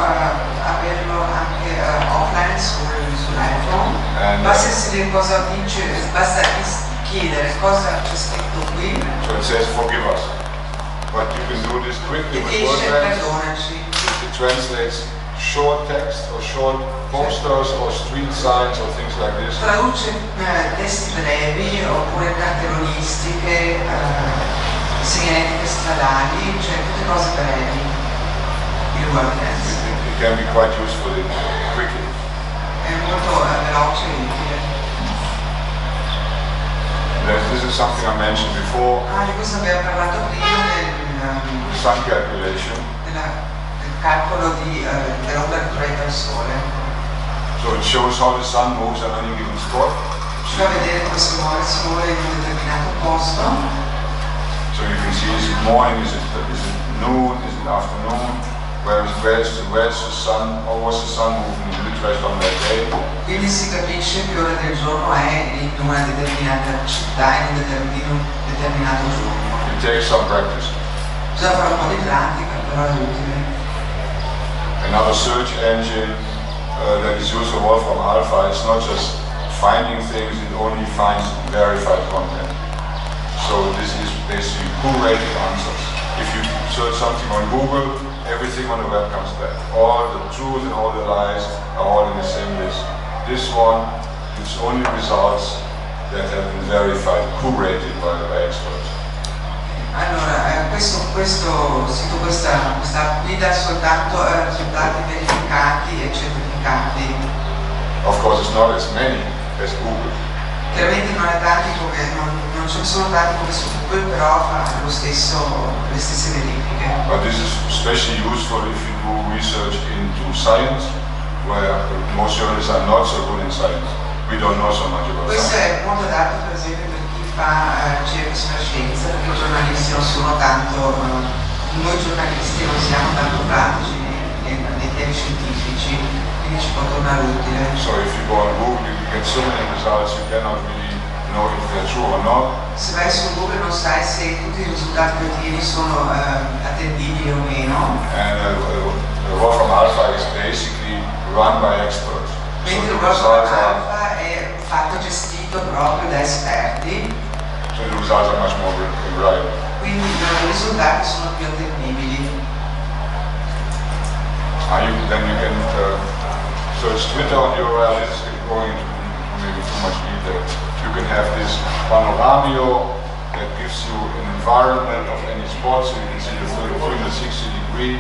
averlo anche offline sull'iPhone. Basta vedere cosa dice, basta chiedere cosa c'è scritto qui. So it says forgive us. But you can do this quickly E with dice Wordlens. perdonaci. It translates short text or short posters or street signs or things like this. Traduce testi brevi oppure cartellonistiche, segnaletiche stradali, cioè tutte cose brevi. Il Wordlens It can be quite useful quickly. è molto veloce e utile. This is something I mentioned before, Di questo abbiamo parlato prima sun calculation. del calcolo dell'onda che proietta il Sole. So it shows how the sun moves at any given spot. Ci fa vedere come si muove il Sole in un determinato posto. So you can see, is it morning, is it noon, is it afternoon, where's the sun, or was the sun moving in Utrecht on that day? Quindi si capisce che ora del giorno è in una determinata città, in un determinato giorno. It takes some practice. Bisogna fare un po' di pratica, però è utile. Another search engine that is used for Wolfram Alpha is not just finding things, it only finds verified content. So this is basically curated answers. If you search something on Google, everything on the web comes back. All the truth and all the lies are all in the same list. This one, it's only results that have been verified, curated by experts. Allora, questo sito, questa guida ha soltanto risultati verificati e certificati. Of course, it's not as many as Google. Chiaramente non è tanti come, non ce ne sono tanti come su Google, però fa le stesse verifiche. But this is especially useful if you do research into science, where most journalists are not so good in science. We don't know so much about Questo science. è molto adatto per esempio per chi fa ricerche sulla scienza, perché i giornalisti non sono tanto, noi giornalisti non siamo tanto pratici nei temi scientifici, quindi ci può tornare utile. So if you go on Google, you get so many results you cannot really know if they're true or not. Se vai su Google non sai se tutti i risultati che ottieni sono attendibili o meno. And Wolfram Alpha is basically run by experts. So Mentre the il Wolfram results are, Alpha è fatto gestito proprio da esperti, so the results are much more reliable. quindi i risultati sono più attendibili. Then you can search Twitter on URL. It's going into maybe too much detail. You can have this panoramio that gives you an environment of any spot, so you can see the 360-degree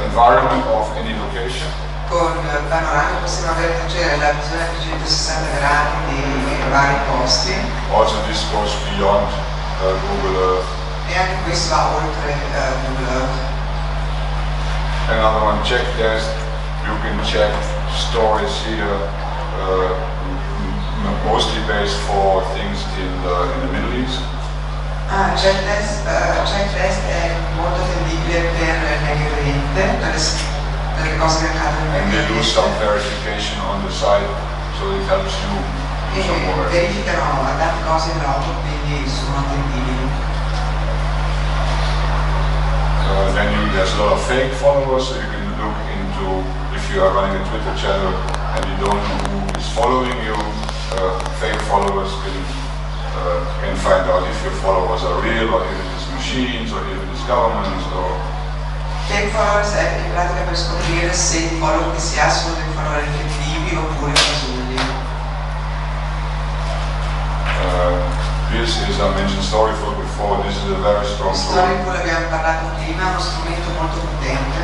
environment of any location. Con Panorama possiamo avere la visione a 360 gradi dei vari posti Also, this goes beyond Google Earth. e anche questo va oltre Google Earth. Another one, check desk. You can check stories here, mostly based for things in the Middle East. Checktest è molto attendibile per il Medio Oriente, per le cose che accadono nel And they Medio do some Oriente. verification on the site, so it helps you do some E more. verificano tante cose in loco, quindi sono attendibili. There's a lot of fake followers, so you can look into, if you are running a Twitter channel and you don't know who is following you, fake followers can find out if your followers are real, or if it is machines, or if it is governments, or Fake followers è in pratica per scoprire se i follower che si ha sono dei follower effettivi oppure fasulli. This is, I mentioned Storyful before, this is a very strong tool. Storyful abbiamo parlato prima, è uno strumento molto potente.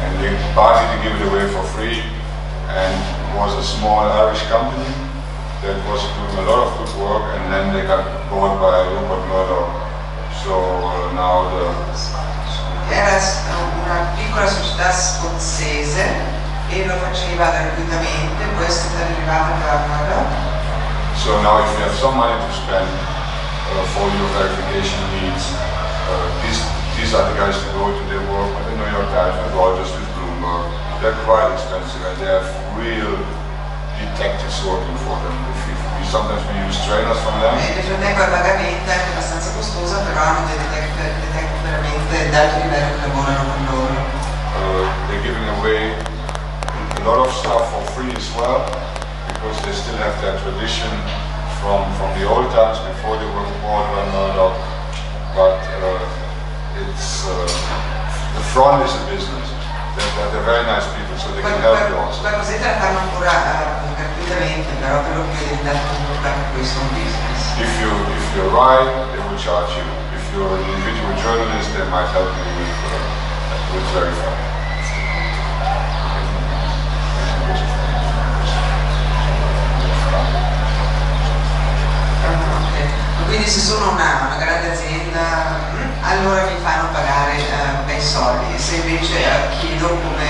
And they partly to give it away for free, and it was a small Irish company that was doing a lot of good work, and then they got bought by Rupert Murdoch. So now Era una piccola società scozzese e lo faceva gratuitamente, poi è stata derivata da Murdoch. So now if you have some money to spend for your verification needs, these are the guys who go to their work with the New York Times, with Reuters, with Bloomberg. They're quite expensive and they have real detectives working for them. Sometimes we use trainers from them. Nel frattempo è pagamento anche abbastanza costosa, però hanno dei detective veramente d'alto livello che lavorano con loro. They're giving away a lot of stuff for free as well, because they still have that tradition from the old times before they were bought by Murdoch. But the front is a business. They're very nice people, so they can help you also. Quella cosetta la fanno ancora gratuitamente, però quello che è diventato anche questo è un business. If you're right, they will charge you. If you're an individual journalist, they might help you with verifying. Quindi se sono una grande azienda, allora mi fanno pagare bei soldi, se invece chiedo come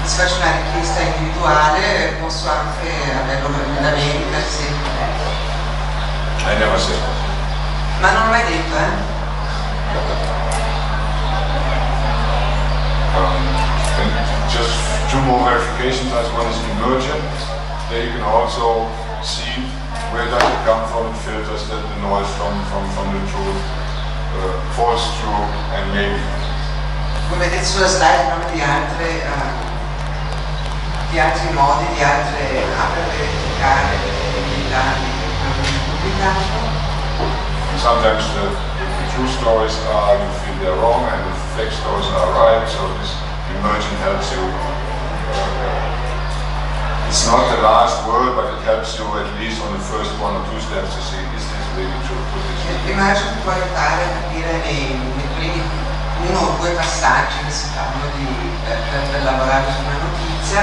se faccio una richiesta individuale posso anche avere l'emendamento per esempio. I never said. Ma non l'ho mai detto, And just two more verifications, as one is emergent. There you can also see where does it come from, it filters the noise from the truth, falls through, and maybe. Come vedete sulla slide nome di altri modi, di altre app per verificare i dati pubblicati. Sometimes the true stories are, you feel they're wrong, and the fake stories are right, so this emergent helps you. It's not the last word, but it helps you at least on the first one or two steps to see, is this really true? L'emergent può aiutare a capire nei primi uno o due passaggi che si fanno per lavorare su una notizia,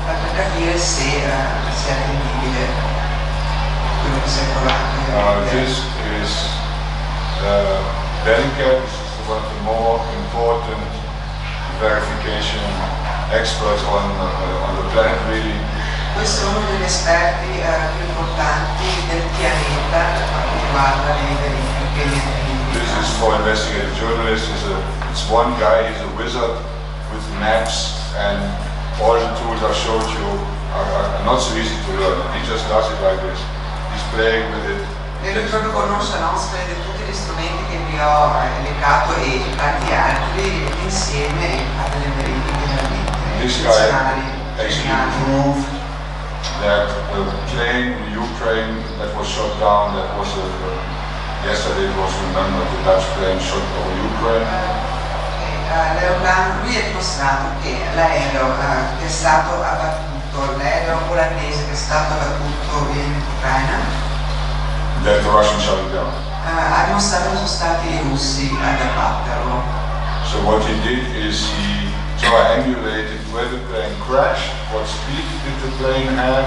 per capire se sia attendibile quello che si è provato. This is Bellingcat, this is one of the more important verification experts on the planet, really. Questo è uno degli esperti più importanti del pianeta per quanto riguarda le verifiche. This is for investigative journalists. It's one guy, he's a wizard with maps, and all the tools I showed you are not so easy to learn. He just does it like this. He's playing with it. Lui proprio conosce, no? Spende tutti gli strumenti che vi ho elencato e tanti altri insieme e fa delle verifiche veramente This guy actually proved that the plane in Ukraine that was shot down, that was yesterday it was remembered, the Dutch plane shot over Ukraine. Lui ha dimostrato che l'aereo che è stato abbattuto, l'aereo olandese che è stato abbattuto in Ucraina, that the Russians shot it down. Ha dimostrato che sono stati i russi ad abbatterlo. So what he did is he triangulated where the plane crashed, what speed did the plane have.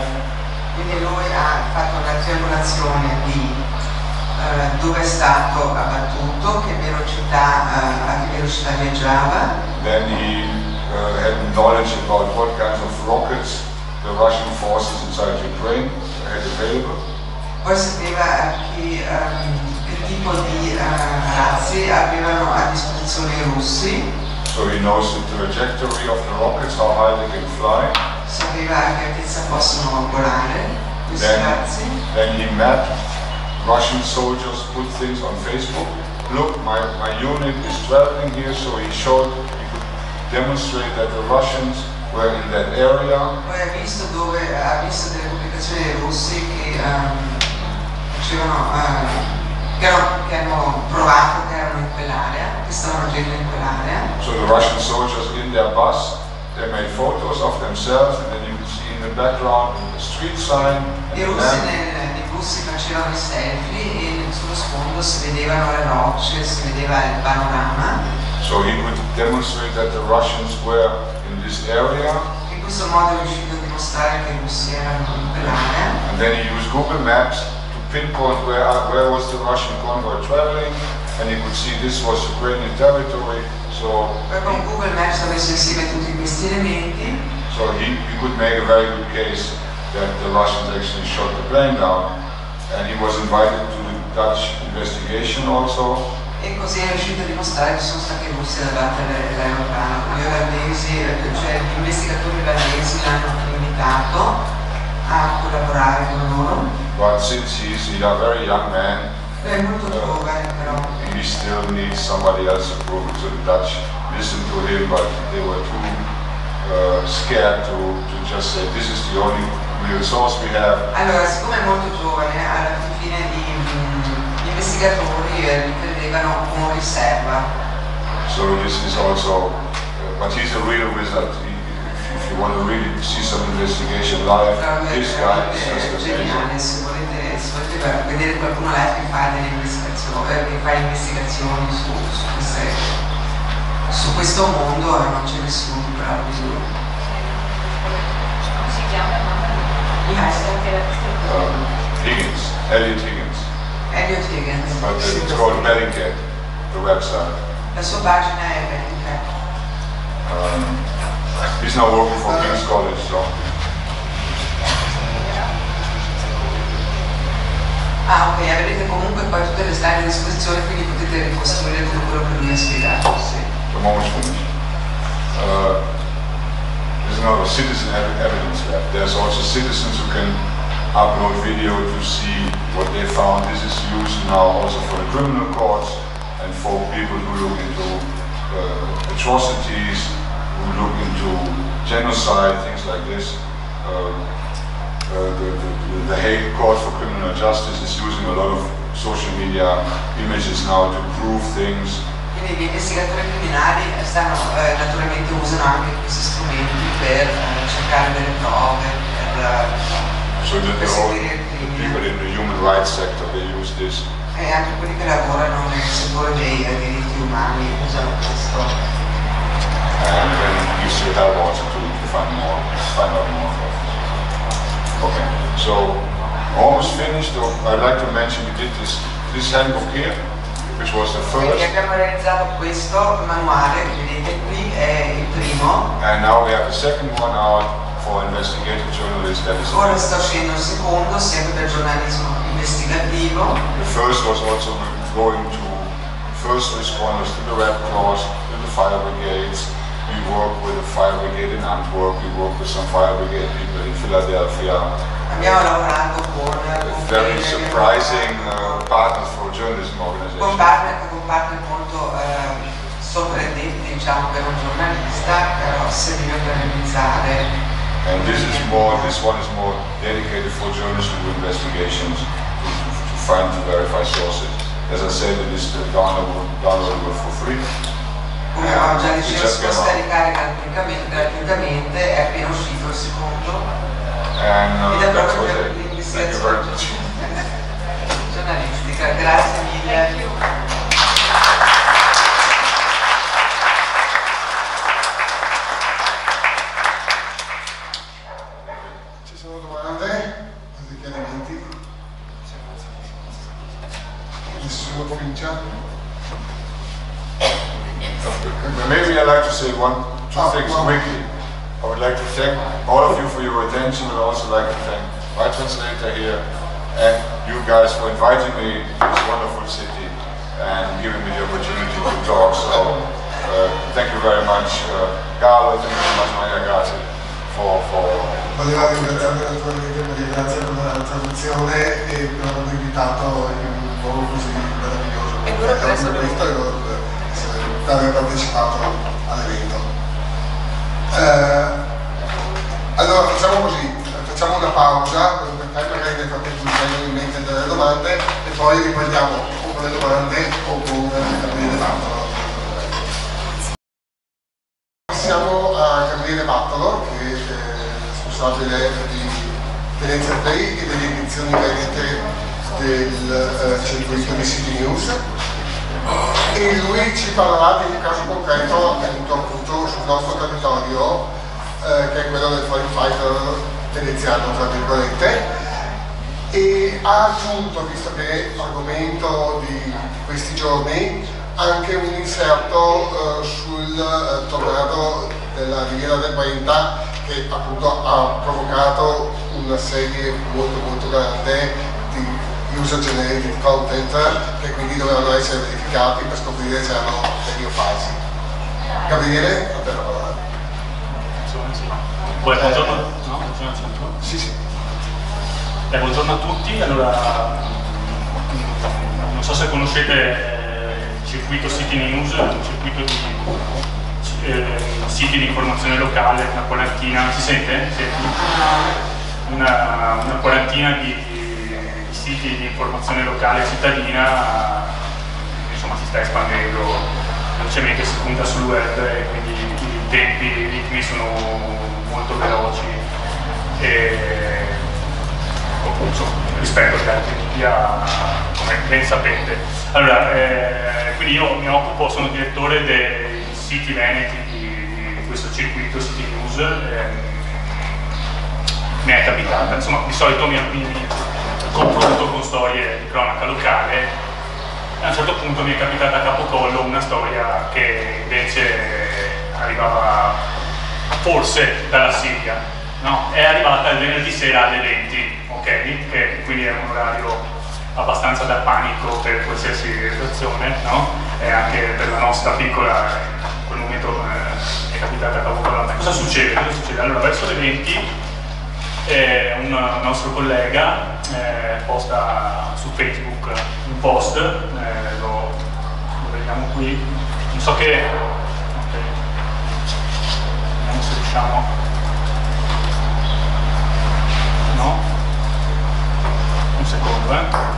Quindi lui ha fatto una triangolazione di dove è stato abbattuto, che velocità, a che velocità viaggiava. Then he had knowledge about what kinds of rockets the Russian forces inside Ukraine had available. Poi sapeva che tipo di razzi avevano a disposizione i russi. So he knows the trajectory of the rockets, how high they can fly. Sapeva a che altezza possono volare questi razzi. Then he mapped Russian soldiers, put things on Facebook. Look, my unit is traveling here, so he showed, he could demonstrate that the Russians were in that area. Poi ha visto delle pubblicazioni dei russi che che hanno provato che erano in quell'area, che stavano agendo in quell'area. So the Russian soldiers in their bus, they made photos of themselves, and then you could see in the background the street sign. I russi nei bus facevano i selfie e sullo sfondo si vedevano le rocce, si vedeva il panorama. So he could demonstrate that the Russians were in this area. In questo modo è riuscito a dimostrare che i russi erano in quell'area. And then he used Google Maps pinpoint where was the Russian convoy traveling, and you could see this was Ukrainian territory. So con Google Maps ha messo insieme tutti questi elementi. So he could make a very good case that the Russians actually shot the plane down, and he was invited to the Dutch investigation also. E così è riuscito a dimostrare che sono stati i russi ad abbattere l'aeroplano. Gli olandesi, cioè gli investigatori olandesi l'hanno invitato a collaborare con loro. But since he's a very young man, è molto giovane però. He still needs somebody else to prove it to the Dutch. Listen to him, but they were too scared to just say this is the only real source we have. Allora, siccome è molto giovane, alla fine gli investigatori credevano con riserva. So this is also, but he's a real wizard. If you want to really see some investigation live, this guy is just amazing. Se volete vedere qualcuno live che fa delle investigazioni su questo mondo, non c'è nessuno più bravo di lui. Come si chiama? Higgins, Elliot Higgins. Elliot Higgins. But it's called Bellingcat, the website. La sua pagina è Bellingcat. He's now working for King's College, so. Ah, ok, avrete comunque poi tutte le slide a disposizione, quindi potete ricostruire tutto quello che lui ha spiegato. Sì. The moment's finished. There's another citizen evidence lab. There's also citizens who can upload video to see what they found. This is used now also for the criminal courts and for people who look into atrocities, who look into genocide, things like this. The Hague Court for Criminal Justice is using a lot of social media images now to prove things. Quindi gli investigatori criminali naturalmente usano anche questi strumenti per cercare delle prove, So per the seguire il crimine. people in the human rights sector, they use this. E anche quelli che lavorano nel settore dei diritti umani usano questo. And then it gives you help also to find out more. Okay, so almost finished. I'd like to mention we did this handbook here, which was the Quindi first. abbiamo realizzato questo manuale, vedete qui è il primo. And now we have the second one out for investigative journalists. That is Ora sta uscendo il secondo, sempre per giornalismo investigativo. the first was also going to first responders, to the Red Cross, to the fire brigades. We work with the fire brigade in Antwerp. We work with some fire brigade people in Philadelphia. Abbiamo lavorato con Very surprising partners for journalism organizations. con partner molto sorprendenti, diciamo, per un giornalista, però serviva per realizzare. And this one is more dedicated for journalists to do investigations, to find, to verify sources. As I said, it is downloadable for free. Come ho già It detto, just si può came out. scaricare gratuitamente, è appena uscito il secondo. And Ed è that's proprio what per it. Thank you l'investigazione very much. giornalistica. Grazie mille. Ci sono domande? Dei chiarimenti? Nessuno comincia? Maybe I'd like to say two things quickly. I would like to thank all of you for your attention, but I also like to thank my translator here and you guys for inviting me to this wonderful city and giving me the opportunity to talk. So thank you very much, Carlo, thank you very much, Maria Grazie, for Voleva ringraziare naturalmente Maria Grazia per la traduzione e per avermi invitato in un luogo così meraviglioso. E quello per essere questo e per aver partecipato all'evento. Allora facciamo così, facciamo una pausa per un tempo, magari nel frattempo mi vengono in mente delle domande e poi riprendiamo o con le domande o con Gabriele Bartolo. Siamo a Gabriele Bartolo, che è responsabile di Tenenza Play e delle edizioni venete del circuito di City News, e lui ci parlerà di un caso concreto avvenuto appunto sul nostro territorio, che è quello del foreign fighter veneziano, tra virgolette, e ha aggiunto, visto che è argomento di questi giorni, anche un inserto sul tornado della Riviera del Brenta, che appunto ha provocato una serie molto grande di user generated content che quindi dovevano essere verificati per scoprire se erano veri o falsi. Gabriele, a te la parola. Buongiorno, no? Buongiorno. Sì. Buongiorno a tutti. Allora, non so se conoscete il circuito City News, un circuito di siti di informazione locale, una quarantina, si sente? Una quarantina di siti di informazione locale cittadina, insomma si sta espandendo velocemente, si punta sul web e quindi i tempi, i ritmi sono molto veloci rispetto agli altri media, come ben sapete. Allora, quindi io mi occupo, sono direttore dei siti veneti di questo circuito City News. Mi è capitata, insomma, di solito mi confronto con storie di cronaca locale punto mi è capitata a capocollo una storia che invece arrivava forse dalla Siria, no? È arrivata il venerdì sera alle 20, ok? Che quindi è un orario abbastanza da panico per qualsiasi redazione, no? E anche per la nostra piccola, in quel momento è capitata a capocollo. Cosa succede? Allora, verso le 20 un nostro collega posta su Facebook un post, lo vediamo qui, non so che, okay. Vediamo se riusciamo, no? Un secondo,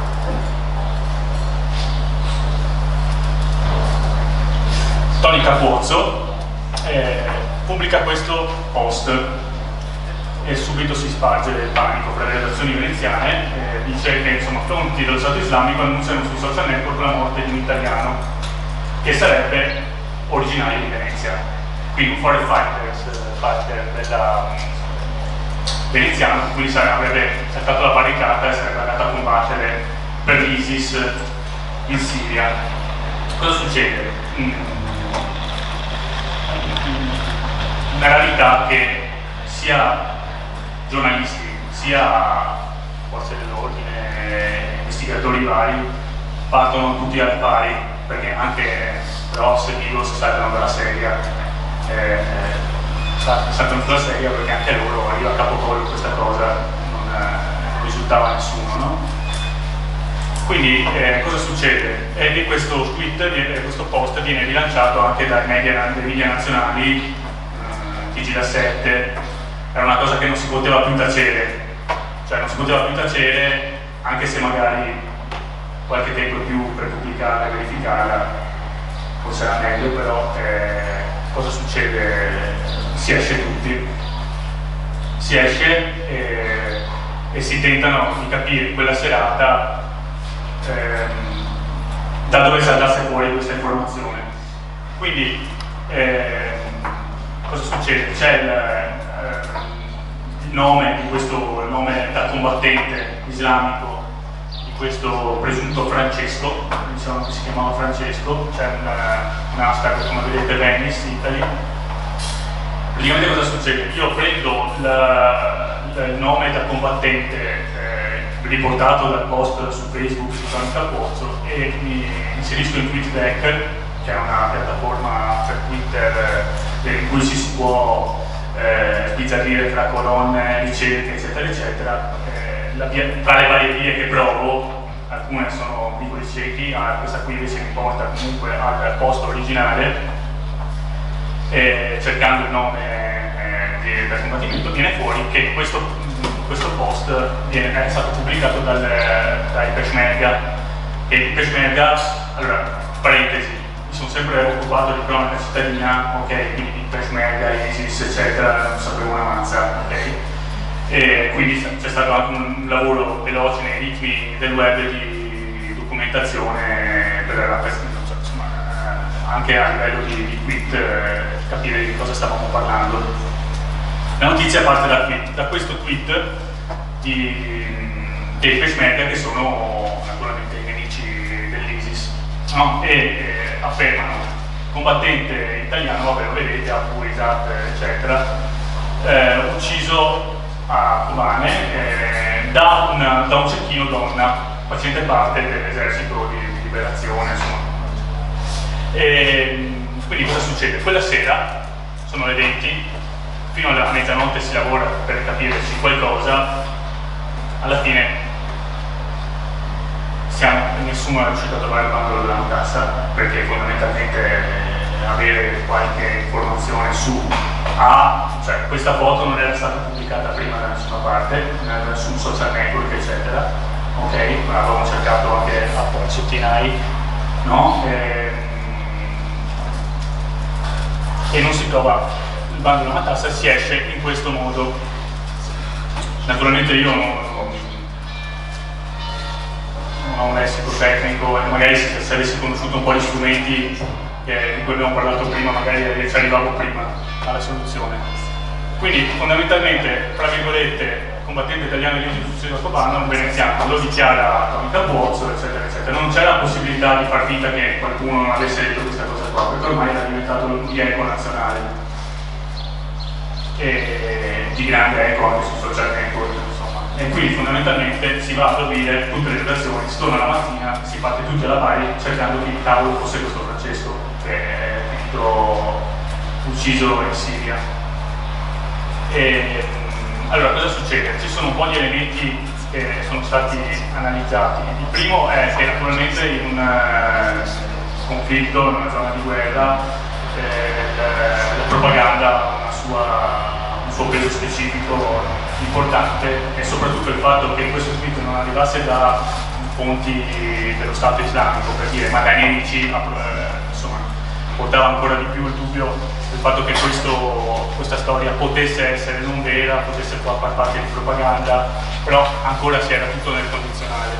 Tony Capozzo pubblica questo post e subito si sparge il panico fra le redazioni veneziane, dice che insomma fonti dello Stato islamico annunciano sui social network la morte di un italiano che sarebbe originario di Venezia, quindi un foreign fighter della veneziano, quindi avrebbe saltato la barricata e sarebbe andato a combattere per l'ISIS in Siria. Cosa succede? Una realtà che sia giornalisti, sia forze dell'ordine, investigatori vari, partono tutti al pari, perché anche Ross e Eagles saltano dalla sedia, perché anche loro arriva a capocollo questa cosa, non risultava a nessuno, no? Quindi cosa succede? E questo tweet, questo post viene rilanciato anche dai media nazionali, TG da 7, era una cosa che non si poteva più tacere, cioè non si poteva più tacere, anche se magari qualche tempo in più per pubblicarla e verificarla forse era meglio, però cosa succede? Si esce tutti, si esce e si tentano di capire in quella serata da dove saltasse fuori questa informazione. Quindi cosa succede? C'è il nome di questo, il nome da combattente islamico di questo presunto Francesco, diciamo che si chiamava Francesco, c'è un hashtag come vedete Venice Italy. Praticamente cosa succede? Io prendo il nome da combattente riportato dal post su Facebook su Tony Capozzo e mi inserisco in TweetDeck, che è una piattaforma per Twitter in cui si può sbizzarrire tra colonne, ricerche, eccetera, eccetera. Tra le varie vie che provo, alcune sono vicoli ciechi, questa qui invece mi porta comunque al post originale, cercando il nome del combattimento, viene fuori che questo post è stato pubblicato dai Peshmerga, e i Peshmerga, allora, parentesi, mi sono sempre occupato di cronaca cittadina, ok, quindi Peshmerga, ISIS, eccetera, non sapevo una mazza, ok? E quindi c'è stato anche un lavoro veloce nei ritmi del web di documentazione per insomma, anche a livello di tweet, capire di cosa stavamo parlando. La notizia parte da questo tweet dei Peshmerga, che sono naturalmente i nemici dell'ISIS, no? E affermano: combattente italiano, vabbè, lo vedete, Abu Izat, eccetera, ucciso a Kobane da un cecchino donna, facente parte dell'esercito di liberazione, insomma. E quindi cosa succede? Quella sera, sono le 20, fino alla mezzanotte si lavora per capire se qualcosa, alla fine nessuno è riuscito a trovare il bandolo della matassa, perché fondamentalmente avere qualche informazione su cioè questa foto non era stata pubblicata prima da nessuna parte, su social network, eccetera, ok? Avevamo cercato anche a centinaia, no? E non si trova il bandolo della matassa, si esce in questo modo. Naturalmente io non ho un lessico tecnico, e magari se avessi conosciuto un po' gli strumenti di cui abbiamo parlato prima, magari ci arrivavo prima alla soluzione. Quindi fondamentalmente, tra virgolette, combattente italiano di successo a Kobane, un veneziano, lo dichiara Atomic Awards, eccetera, eccetera. Non c'è la possibilità di far finta che qualcuno non avesse detto questa cosa qua, perché ormai era diventato un eco nazionale. E di grande eco anche sui social network, insomma. E quindi fondamentalmente si va a aprire tutte le redazioni, si torna la mattina, si parte tutti alla pari cercando chi cavolo fosse questo Francesco, che è finito ucciso in Siria. E allora cosa succede? Ci sono un po' di elementi che sono stati analizzati. Il primo è che naturalmente in un conflitto, in una zona di guerra, la propaganda ha un suo peso specifico importante, e soprattutto il fatto che questo tweet non arrivasse da fonti dello Stato islamico, per dire, ma dai nemici, insomma, portava ancora di più il dubbio del fatto che questa storia potesse essere non vera, potesse far parte di propaganda, però ancora si era tutto nel condizionale.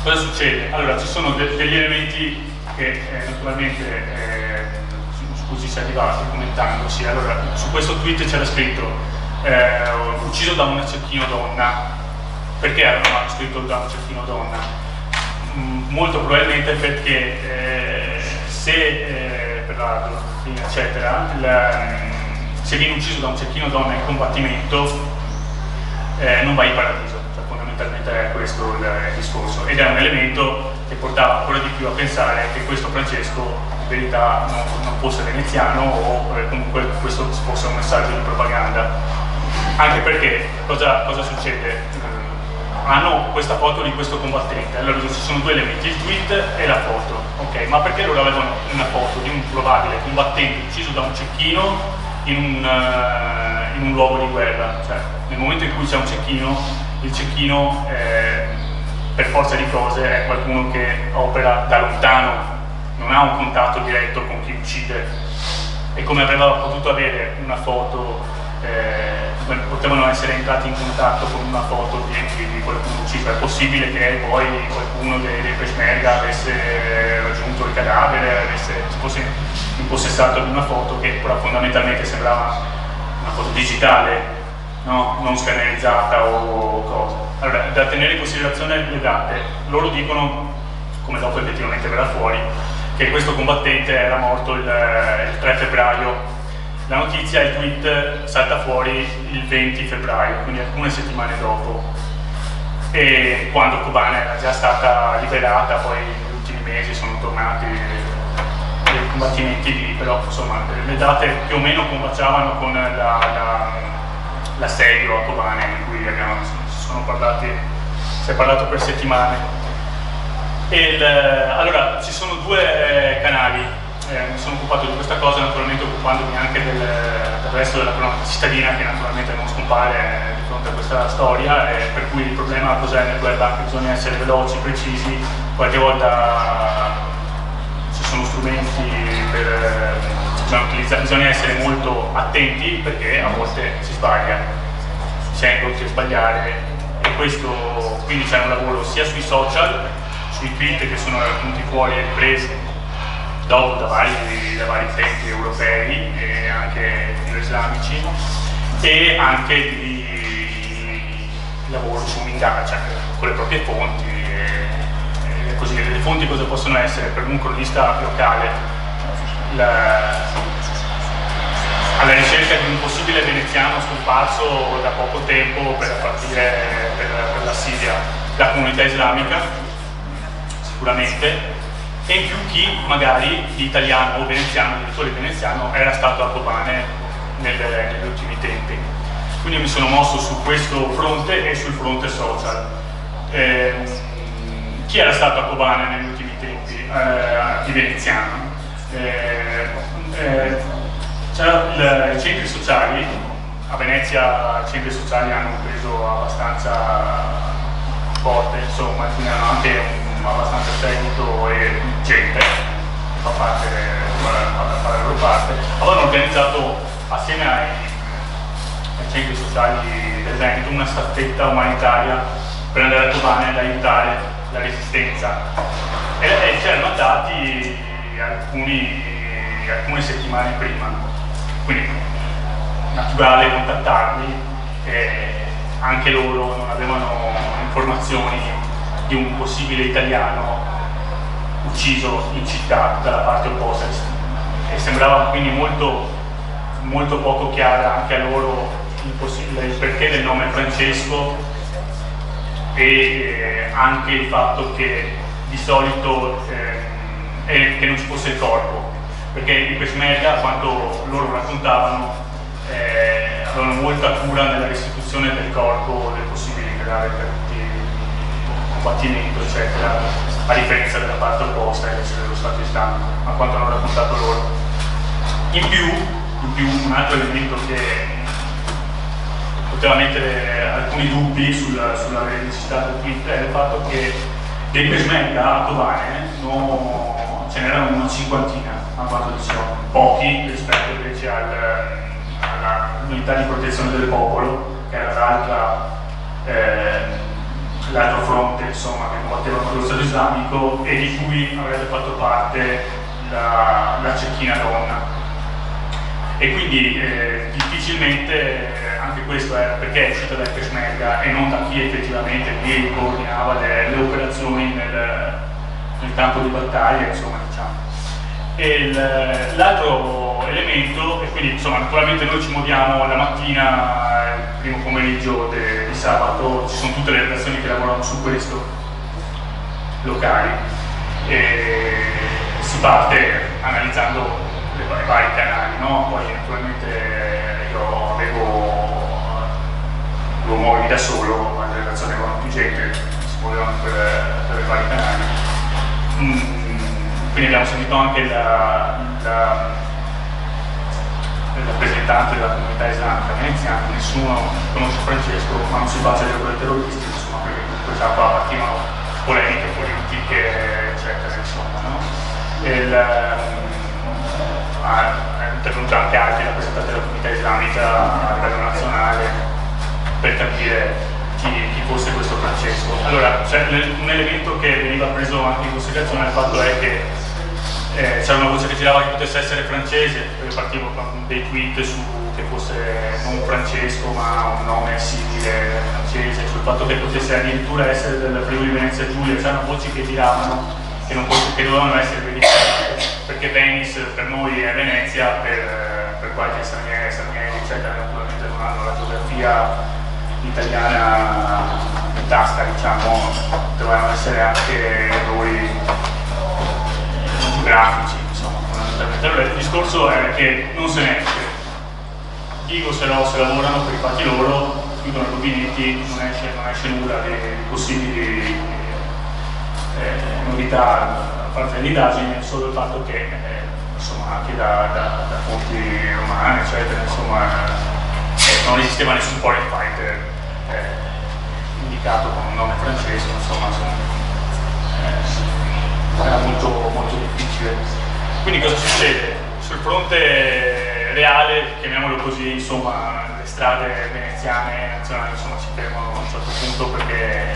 Cosa succede? Allora, ci sono degli elementi che naturalmente su cui ci si è arrivati commentandosi. Allora, su questo tweet c'era scritto ucciso da un cecchino donna. Perché avevano scritto da un cecchino donna? Molto probabilmente perché se per la dottrina eccetera, se viene ucciso da un cecchino donna in combattimento non vai in paradiso, cioè, fondamentalmente è questo il discorso, ed è un elemento che portava ancora di più a pensare che questo Francesco in verità non fosse veneziano, o comunque questo fosse un messaggio di propaganda. Anche perché cosa succede? Hanno questa foto di questo combattente, allora ci sono due elementi, il tweet e la foto, ok? Ma perché loro avevano una foto di un probabile combattente ucciso da un cecchino in un luogo di guerra? Cioè, nel momento in cui c'è un cecchino, il cecchino per forza di cose è qualcuno che opera da lontano, non ha un contatto diretto con chi uccide. E come aveva potuto avere una foto, potevano essere entrati in contatto con una foto di qualcuno ucciso. È possibile che poi qualcuno dei Peshmerga avesse raggiunto il cadavere, si fosse impossessato di una foto che però fondamentalmente sembrava una foto digitale, no? Non scannerizzata o cosa. Allora, da tenere in considerazione le date. Loro dicono, come dopo effettivamente verrà fuori, che questo combattente era morto il 3 febbraio. La notizia, il tweet salta fuori il 20 febbraio, quindi alcune settimane dopo, e quando Kobane era già stata liberata. Poi negli ultimi mesi sono tornati dei combattimenti lì, però insomma le date più o meno combaciavano con l'assedio a Kobane, in cui si è parlato per settimane. Allora, ci sono due canali. Mi sono occupato di questa cosa, naturalmente occupandomi anche del resto della cronaca cittadina, che naturalmente non scompare di fronte a questa storia, per cui il problema cos'è nel web? Anche bisogna essere veloci, precisi, qualche volta ci sono strumenti bisogna essere molto attenti, perché a volte si sbaglia, si è indotti a sbagliare, e questo quindi c'è un lavoro sia sui social, sui tweet che sono venuti fuori e ripresi dopo da vari tempi europei e anche islamici, e anche di lavoro su un'indagine, cioè, con le proprie fonti, e così. Le fonti cosa possono essere? Per un cronista locale, alla ricerca di un possibile veneziano scomparso da poco tempo per partire per la Siria, la comunità islamica sicuramente, e in più chi magari di italiano o veneziano, addirittura veneziano, era stato a Kobane negli ultimi tempi. Quindi mi sono mosso su questo fronte e sul fronte social. Chi era stato a Kobane negli ultimi tempi di veneziano? C'erano i centri sociali, a Venezia i centri sociali hanno un peso abbastanza forte, insomma, quindi hanno anche abbastanza seguito e gente che fa parte la loro parte. Avevano organizzato assieme ai centri sociali del Veneto una staffetta umanitaria per andare a Kobane ad aiutare la resistenza, e c'erano andati alcune settimane prima, quindi naturale contattarli, anche loro non avevano informazioni di un possibile italiano ucciso in città dalla parte opposta, e sembrava quindi molto poco chiara anche a loro il perché del nome Francesco, e anche il fatto che di solito che non ci fosse il corpo, perché i Peshmerga, quanto loro raccontavano, avevano molta cura nella restituzione del corpo del possibile grave di combattimento, eccetera, a differenza della parte opposta, invece dello Stato islamico, a quanto hanno raccontato loro. In più un altro elemento che poteva mettere alcuni dubbi sulla veridicità del tweet è il fatto che dei Peshmerga a Kobane ce n'erano una cinquantina, a quanto dicevano, pochi rispetto invece all'unità di protezione del popolo, che era l'altro fronte, insomma, che combatteva contro lo Stato islamico e di cui avrebbe fatto parte la cecchina donna. E quindi difficilmente, anche questo era perché è uscita dal Peshmerga e non da chi effettivamente lì coordinava le operazioni nel campo di battaglia, insomma, diciamo. E l'altro elemento, e quindi insomma naturalmente noi ci muoviamo la mattina, il primo pomeriggio di sabato, ci sono tutte le redazioni che lavorano su questo, locali, e si parte analizzando i vari canali, no? Poi naturalmente io lo muovi da solo, ma le redazioni avevano più gente, si muovevano per i vari canali. Quindi abbiamo sentito anche il rappresentante della comunità islamica veneziana. Nessuno conosce Francesco, ma non si faccia gli autori terroristi, insomma, perché poi già qua partivano polemiche politiche, eccetera, insomma, no? È intervenuto anche altri rappresentanti della comunità islamica a livello nazionale per capire chi fosse questo Francesco. Allora, un elemento che veniva preso anche in considerazione, il fatto è che c'era una voce che girava che potesse essere francese, perché partivo con dei tweet su che fosse non Francesco ma un nome simile francese, sul fatto che potesse addirittura essere del Friuli Venezia Giulia. C'erano voci che giravano che dovevano essere verificate, perché Venice per noi è Venezia, per qualche stranieri, eccetera, naturalmente non hanno la geografia italiana in tasca, diciamo, dovevano essere anche errori grafici, insomma, fondamentalmente. Allora il discorso è che non se ne esce, dico se lavorano per i fatti loro, chiudono i rubinetti, non esce nulla di possibili novità a parte dell'indagine, solo il fatto che insomma anche da fonti romane, eccetera, insomma, non esisteva nessun foreign fighter indicato con un nome francese, insomma, era molto difficile. Quindi cosa succede? Sul fronte reale, chiamiamolo così, insomma, le strade veneziane nazionali, insomma, si fermano a un certo punto perché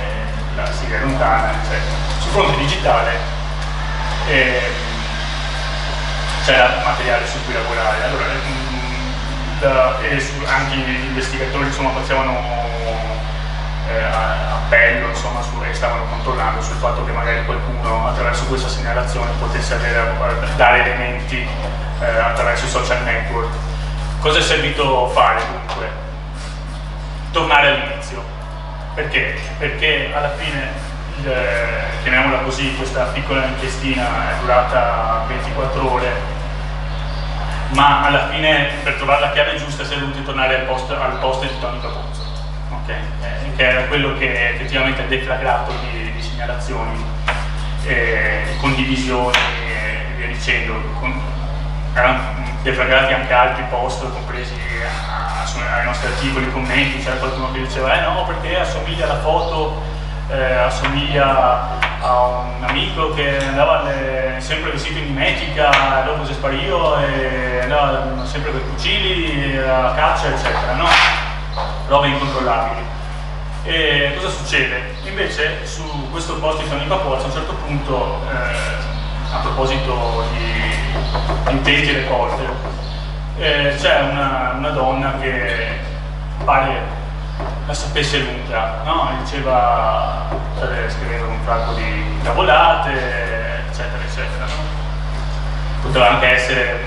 la Siria è lontana, eccetera. Sul fronte digitale c'era materiale su cui lavorare. Allora, anche gli investigatori, insomma, facevano appello, insomma, e stavano controllando sul fatto che magari qualcuno attraverso questa segnalazione potesse dare elementi attraverso i social network. Cosa è servito fare dunque? Tornare all'inizio. Perché? Perché alla fine, chiamiamola così, questa piccola inchiestina è durata 24 ore, ma alla fine per trovare la chiave giusta si è dovuti tornare al post di Tony Capozzo, okay? Che era quello che effettivamente ha deflagrato di segnalazioni, condivisioni e via dicendo. Erano deflagrati anche altri post compresi ai nostri articoli, commenti. C'era qualcuno che diceva no, perché assomiglia la foto, assomiglia a un amico che andava sempre vestito in mimetica, dopo si sparì e andava sempre per fucili, a caccia, eccetera, no? Robe incontrollabili. E cosa succede? Invece su questo post di Tony Capozzo a un certo punto, a proposito di intenti e raccolte, c'è una donna che pare la sapesse lunga, no? Diceva, scriveva un fracco di cavolate, eccetera, eccetera, no? Poteva anche essere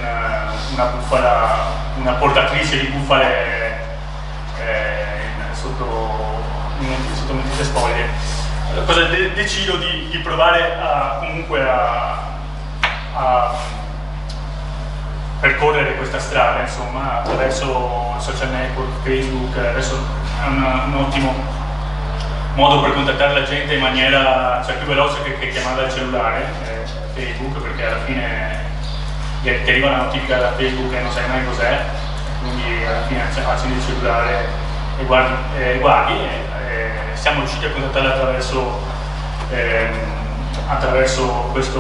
una bufala, una portatrice di bufale sotto mentite spoglie. Cosa decido di provare comunque a percorrere questa strada, insomma, attraverso social network, Facebook. Adesso è un ottimo modo per contattare la gente in maniera, cioè, più veloce che chiamare al cellulare, Facebook, perché alla fine ti arriva la notifica da Facebook e non sai mai cos'è, quindi alla fine accendi il cellulare e guardi. Siamo riusciti a contattarla attraverso questa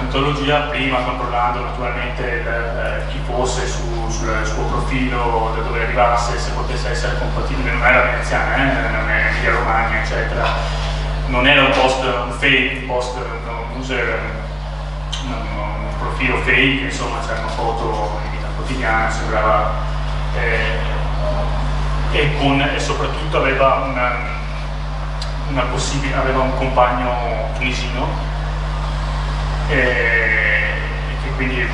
metodologia, prima controllando naturalmente chi fosse sul suo profilo, da dove arrivasse, se potesse essere compatibile. Non era veneziana, non è Emilia Romagna, eccetera, non era un post, un fake, un post, un user, un profilo fake, insomma c'erano foto di vita quotidiana, sembrava e soprattutto aveva aveva un compagno tunisino e che quindi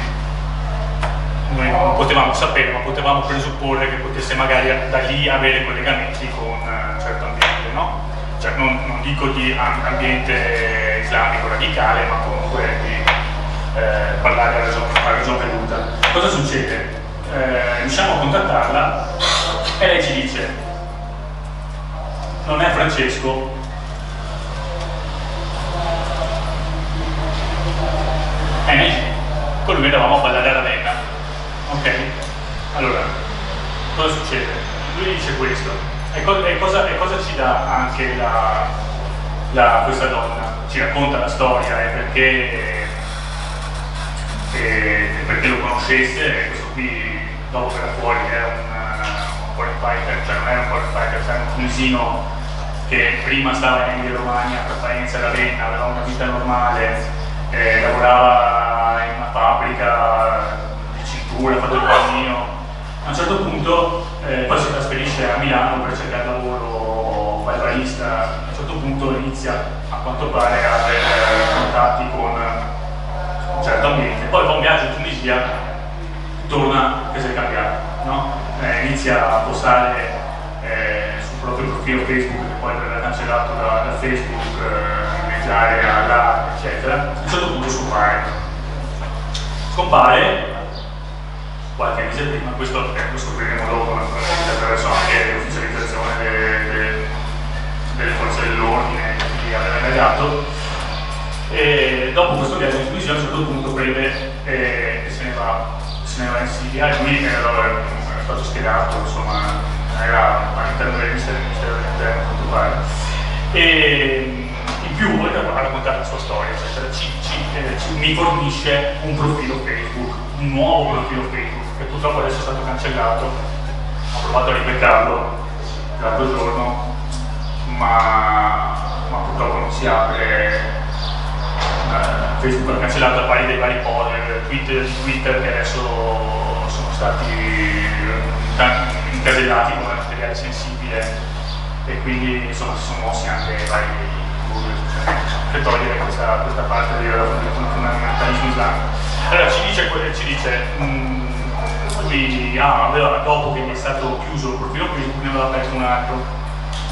noi non potevamo sapere, ma potevamo presupporre che potesse magari da lì avere collegamenti con un certo ambiente, no? Cioè, non dico di ambiente islamico radicale, ma comunque di parlare a ragion veduta. Cosa succede? Riusciamo a contattarla e lei ci dice: non è Francesco, è Neji, con lui andavamo a ballare a Ravenna. Ok? Allora, cosa succede? Lui dice questo, e cosa ci dà anche questa donna? Ci racconta la storia perché lo conoscesse, e questo qui dopo verrà fuori, era un foreign fighter, cioè non era un foreign fighter, era un tunisino che prima stava in Emilia Romagna, a Faenza e Ravenna, aveva una vita normale, lavorava in una fabbrica di cintura, ha fatto il palmino. A un certo punto poi si trasferisce a Milano per cercare lavoro, fa il barista. A un certo punto inizia, a quanto pare, a avere contatti con un certo ambiente, poi fa un viaggio in Tunisia, torna che si è cambiato, no? Inizia a postare sul proprio profilo Facebook, che poi verrà cancellato da Facebook, nell'area là, eccetera. A un certo punto scompare qualche mese prima, questo lo scopriremo dopo, naturalmente, attraverso anche l'ufficializzazione delle forze dell'ordine che aveva indagato. E dopo questo viaggio in Tunisia a un certo punto prende e se ne va in Siria, e lui era stato schedato, insomma, era all'interno del Ministero dell'Interno, a quanto pare. E in più, oltre a raccontare la sua storia, eccetera, mi fornisce un profilo Facebook, un nuovo profilo Facebook, che purtroppo adesso è stato cancellato. Ho provato a ripettarlo l'altro giorno, ma purtroppo non si apre. Facebook ha cancellato a pari dei vari Twitter che adesso sono stati incasellati come materiale sensibile, e quindi insomma si sono mossi anche vari per togliere questa parte del fondamentalismo islamico. Allora ci dice lui dopo che gli è stato chiuso il profilo Facebook, ne aveva aperto un altro,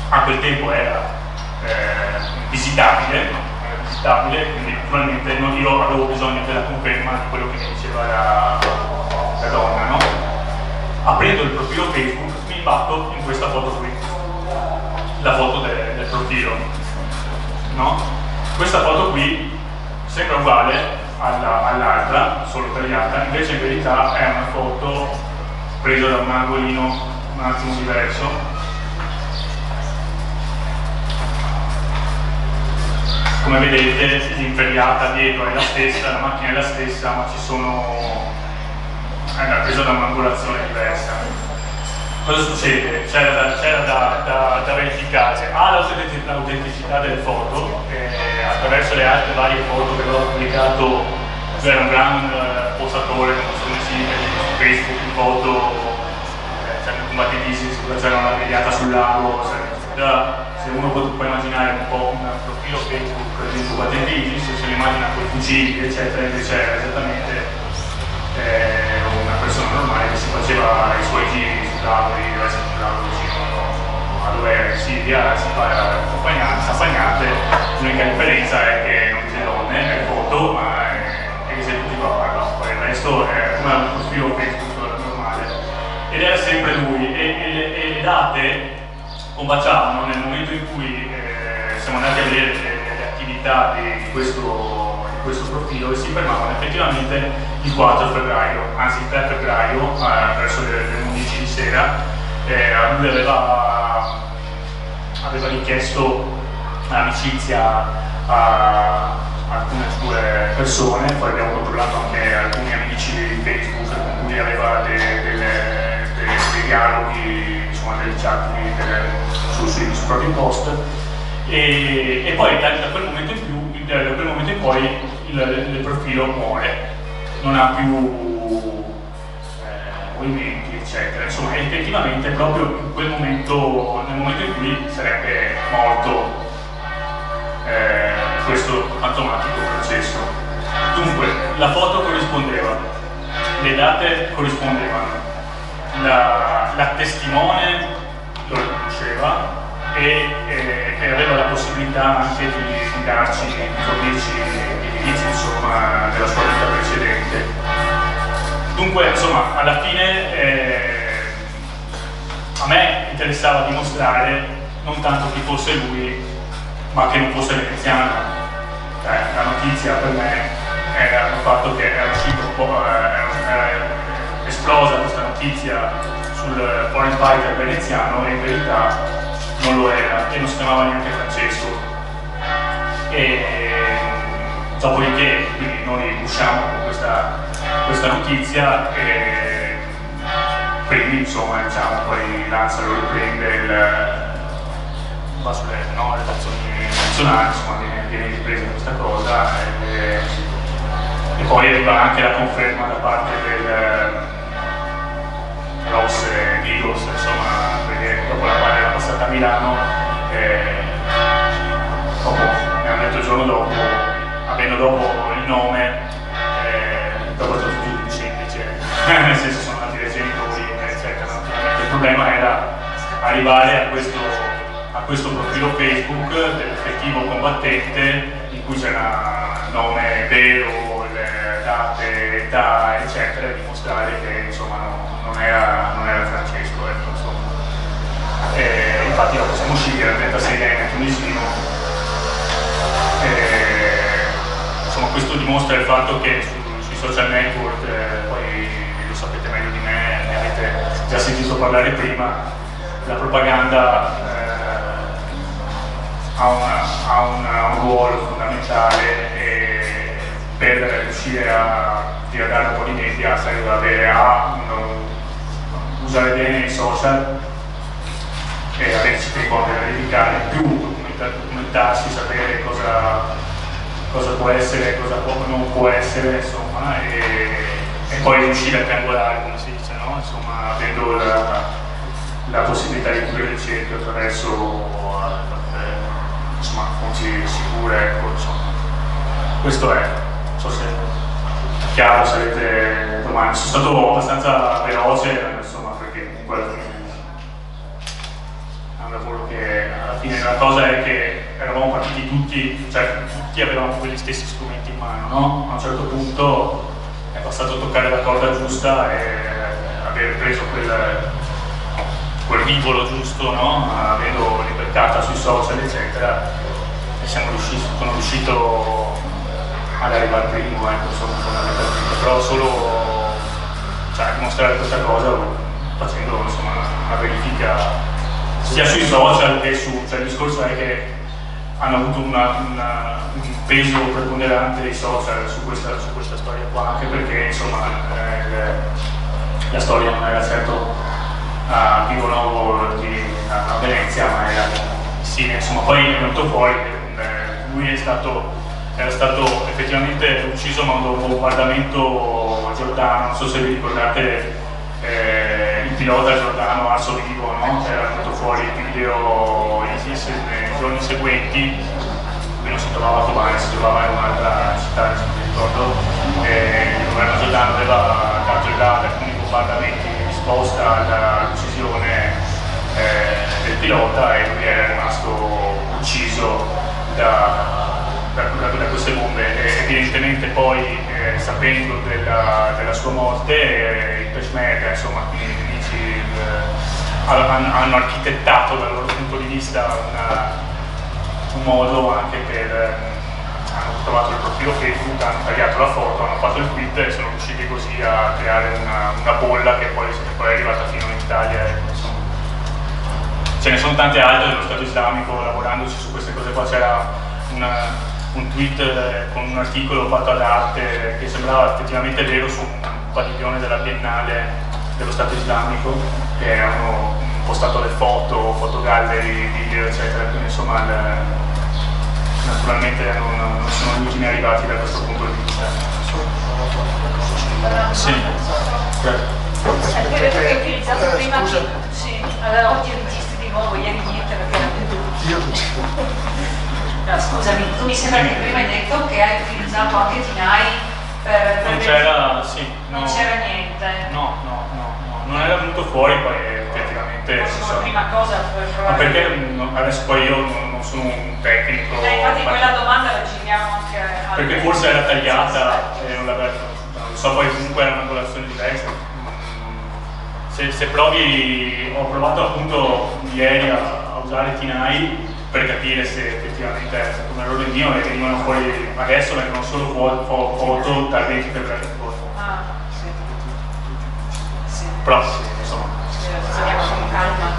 a quel tempo era visitabile, quindi naturalmente io avevo bisogno della conferma di quello che mi diceva la donna, no? Aprendo il profilo Facebook mi imbatto in questa foto qui, la foto del profilo, no? Questa foto qui sembra uguale all'altra, solo tagliata, invece in verità è una foto presa da un angolino un attimo diverso. Come vedete l'inferriata dietro è la stessa, la macchina è la stessa, ma è presa da un'angolazione diversa. Cosa succede? C'era da verificare l'autenticità delle foto, attraverso le altre varie foto che avevo pubblicato. Era un gran postatore, come sono su Facebook, in foto, c'erano combattenti ISIS, dove c'era una grigliata sul lago, se uno può immaginare un po' un profilo Facebook di un combattente ISIS, se lo immagina con i fucili eccetera, invece era esattamente una persona normale che si faceva i suoi giri sul lago, sul lago vicino a dove era in Siria, si fa accompagnate. L'unica differenza è che non dice donne, è foto, ma è che sei tutti qua, poi il resto è come un profilo Facebook normale. Ed era sempre lui, e le date combaciavano nel momento in cui siamo andati a vedere le attività di questo profilo, e si fermavano effettivamente il 4 febbraio, anzi il 3 febbraio, verso le 11 di sera. Lui aveva richiesto amicizia a alcune sue persone, poi abbiamo controllato anche alcuni amici di Facebook con cui aveva dei dialoghi, insomma delle chat sui propri post, e poi da quel momento in poi il profilo muore, non ha più movimenti eccetera, insomma effettivamente proprio in quel momento, nel momento in cui sarebbe morto questo fantomatico processo. Dunque la foto corrispondeva, le date corrispondevano, la testimone lo riconosceva e aveva la possibilità anche di darci, di fornirci gli indizi insomma della sua vita precedente. Dunque insomma alla fine a me interessava dimostrare non tanto chi fosse lui, ma che non fosse veneziano. La notizia per me era il fatto che era uscito un po', era esplosa questa notizia sul foreign fighter veneziano, e in verità non lo era, e non si chiamava neanche Francesco. E dopodiché quindi noi usciamo con questa notizia, e quindi insomma diciamo poi l'ANSA lo riprende, va sulle redazioni nazionali, insomma viene ripresa questa cosa, e poi arriva anche la conferma da parte del Ross Eagles, insomma, perché dopo la palla era passata a Milano, mi hanno detto il giorno dopo, avendo dopo il nome, dopo è stato tutto semplice, nel senso sono andati dai genitori, eccetera. Naturalmente il problema era arrivare a questo profilo Facebook dell'effettivo combattente, in cui c'era nome vero, le date, età, eccetera, e dimostrare che insomma non era Francesco, ecco, insomma. Infatti lo possiamo uscire il 36enne tunisino. Insomma, questo dimostra il fatto che sui social network, poi lo sapete meglio di me, ne avete già sentito parlare prima, la propaganda ha un ruolo fondamentale, e per riuscire a diradare un po' di media serve usare bene i social e averci dei cose da dedicare, più documentarsi, sapere cosa può essere, cosa non può essere, insomma, e poi riuscire a triangolare, come si dice, no? Insomma, avendo la possibilità di chiudere il cerchio attraverso insomma, fonti sicure, ecco, insomma. Questo è, non so se è chiaro, se avete domande. Sono stato abbastanza veloce, insomma, perché comunque è un lavoro che alla fine la cosa è che eravamo partiti tutti, cioè tutti avevamo quegli stessi strumenti in mano, no? A un certo punto è bastato toccare la corda giusta e aver preso quel rivolo giusto, no? Avendo libertà sui social eccetera, e sono riuscito ad arrivare prima, ecco, insomma, però solo dimostrare questa cosa facendo insomma una verifica sia sui social che cioè il discorso è che hanno avuto un peso preponderante dei social su questa storia qua, anche perché insomma la storia non era certo a Vivo Novo a Venezia, ma era sì, insomma, poi è venuto fuori lui era stato effettivamente ucciso a un bombardamento giordano, non so se vi ricordate il pilota Giordano Arso Vivo, no? Che era venuto fuori il video nei giorni seguenti. Lui non si trovava a Kobane, si trovava in un'altra città, se non mi ricordo, e il governo Giordano aveva dato alcuni bombardamenti in risposta alla decisione del pilota, e lui era rimasto ucciso da queste bombe. E evidentemente poi, sapendo della sua morte, il Peshmerga, insomma, i nemici hanno architettato dal loro punto di vista un modo anche hanno trovato il profilo Facebook, hanno tagliato la foto, hanno fatto il tweet e sono riusciti così a creare una bolla che poi è arrivata fino in Italia. Insomma, ce ne sono tante altre dello Stato islamico lavorandoci su queste cose qua. C'era un tweet con un articolo fatto ad arte che sembrava effettivamente vero su un padiglione della Biennale dello Stato islamico, che hanno postato le foto, fotogallery, video eccetera, quindi insomma naturalmente non sono gli ultimi arrivati da questo punto di vista. Sì. Perché hai utilizzato prima sì, allora oggi registri di nuovo, ieri niente perché era no, scusami, tu mi sembra che prima hai detto che hai utilizzato anche Tinai per non c'era, sì, non c'era niente. No, non era venuto fuori, poi effettivamente forse la prima cosa per provare. Ma perché adesso poi io non sono un tecnico. Infatti quella domanda la giriamo anche perché forse era tagliata e non l'aveva non so, poi comunque era un'angolazione diversa. Se provi, ho provato appunto ieri a usare Tinai per capire se effettivamente è stato un errore mio, e venivano fuori, adesso vengono solo foto dal 20 febbraio scorso. Ah, sì. Però insomma. Andiamo con calma.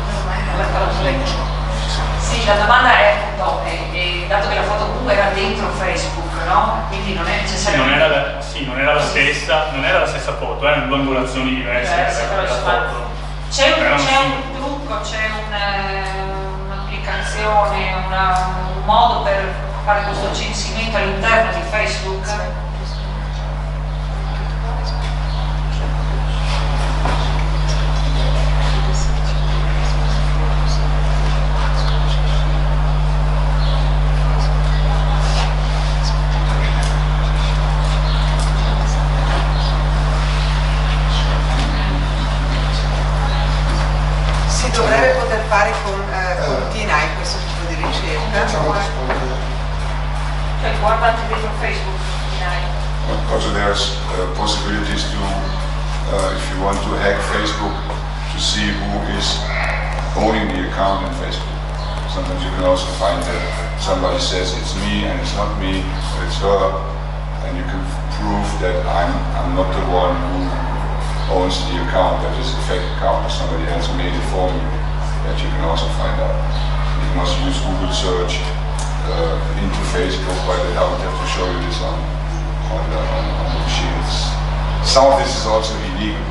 Sì, la domanda è appunto, dato che la foto comunque era dentro Facebook, no? Quindi non è necessariamente. Non era la stessa foto, erano due angolazioni diverse della foto. C'è un trucco, c'è un'applicazione, un modo per fare questo censimento all'interno di Facebook? Si dovrebbe poter fare con Tinai questo tipo di ricerca. Cioè guardate dentro Facebook, Tinai. Also there's possibilities to, if you want to hack Facebook, to see who is owning the account in Facebook. Sometimes you can also find that somebody says it's me and it's not me, but it's her, and you can prove that I'm not the one who owns the account, that is a fake account, somebody else made it for me. That you can also find out. You can also use Google search into Facebook, but I would have to show you this on the machines. Some of this is also illegal.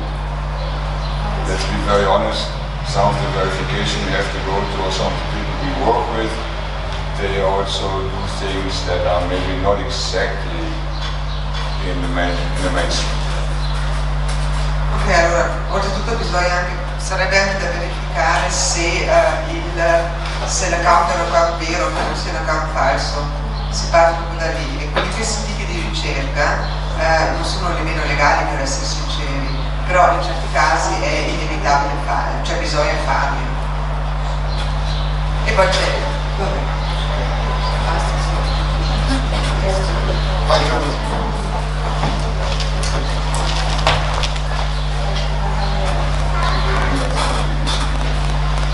Let's be very honest. Some of the verification we have to go to, or some of the people we work with, they also do things that are maybe not exactly in the mainstream. Ok, allora, oltretutto sarebbe anche da verificare se l'account è un account vero o non sia un account falso. Si parte proprio da lì, e quindi questi tipi di ricerca non sono nemmeno legali, per essere sinceri, però in certi casi è inevitabile farli, cioè bisogna farli. E poi c'è, vabbè, basta.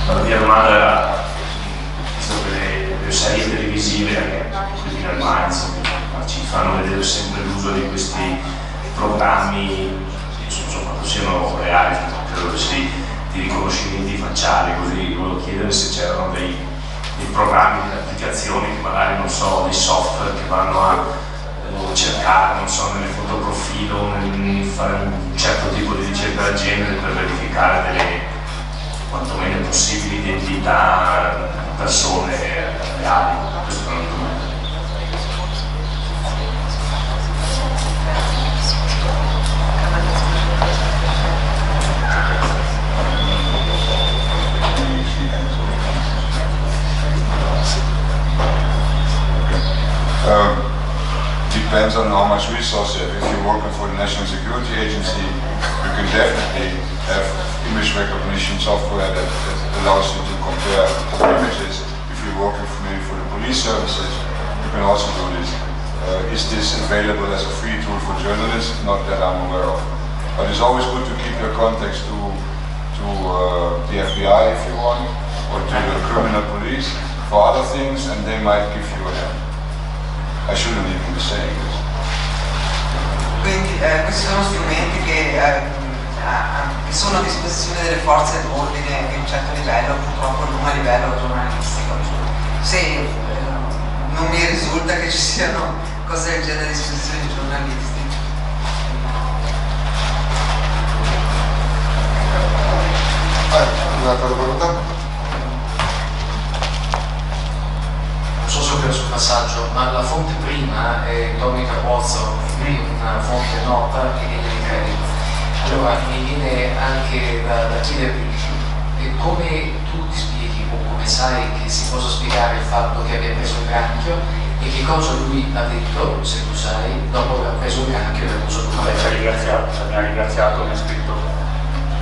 La mia domanda era, visto che le serie televisive, anche quelli del Mainz, ci fanno vedere sempre l'uso di questi programmi, insomma, quanto siano reali, credo che sia di riconoscimenti facciali, così volevo chiedere se c'erano dei programmi, delle applicazioni che magari, non so, dei software che vanno a cercare, non so, nelle fotoprofilo, fare un certo tipo di ricerca del genere per verificare delle quantomeno possibili identità persone reali. Questo è un documento. depends on how much resource you have. If you're working for the National Security Agency, you can definitely have image recognition software that allows you to compare images. If you're working maybe for the police services, you can also do this. Is this available as a free tool for journalists? Not that I'm aware of. But it's always good to keep your contacts to the FBI if you want, or to the criminal police for other things, and they might give you a hand. I shouldn't even be saying this. Quindi questi sono strumenti che sono a disposizione delle forze dell'ordine di un certo livello, purtroppo non a livello giornalistico. Se non mi risulta che ci siano cose del genere a disposizione di giornalisti. Un'altra domanda? Non so se ho preso il passaggio, ma la fonte prima è Tommy Capozzo, una fonte nota e di credito. Allora mi viene anche da chiedervi come tu ti spieghi o come sai che si possa spiegare il fatto che abbia preso il granchio e che cosa lui ha detto, se tu sai, dopo aver preso il granchio del uso di ci ha ringraziato, mi ha scritto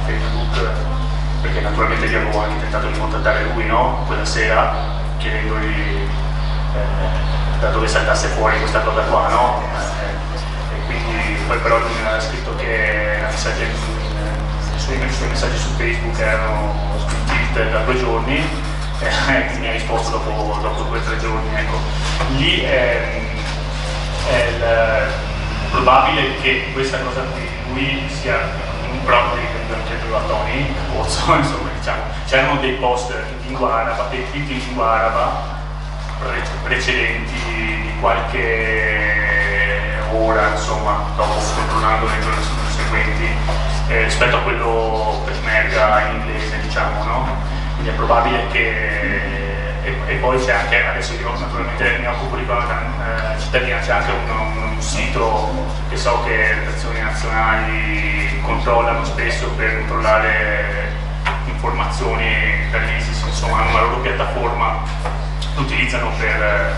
Facebook, perché naturalmente gli avevo anche tentato di contattare lui, no? Quella sera, chiedendogli da dove saltasse fuori questa cosa qua, no? E quindi poi però lui mi aveva scritto che i suoi messaggi su Facebook erano scritti da 2 giorni e mi ha risposto dopo 2 o 3 giorni, ecco. Lì è probabile che questa cosa qui lui sia proprio a Tony Capozzo, insomma, diciamo, c'erano dei post in lingua araba, dei tweet in lingua araba precedenti di qualche ora, insomma, dopo controllando nei giorni seguenti rispetto a quello peshmerga in inglese, diciamo, no? Quindi è probabile che e poi c'è anche, adesso io naturalmente mi occupo di cronaca cittadina, c'è anche un sito che so che le redazioni nazionali controllano spesso per controllare informazioni dall'ISIS, insomma hanno una loro piattaforma che utilizzano per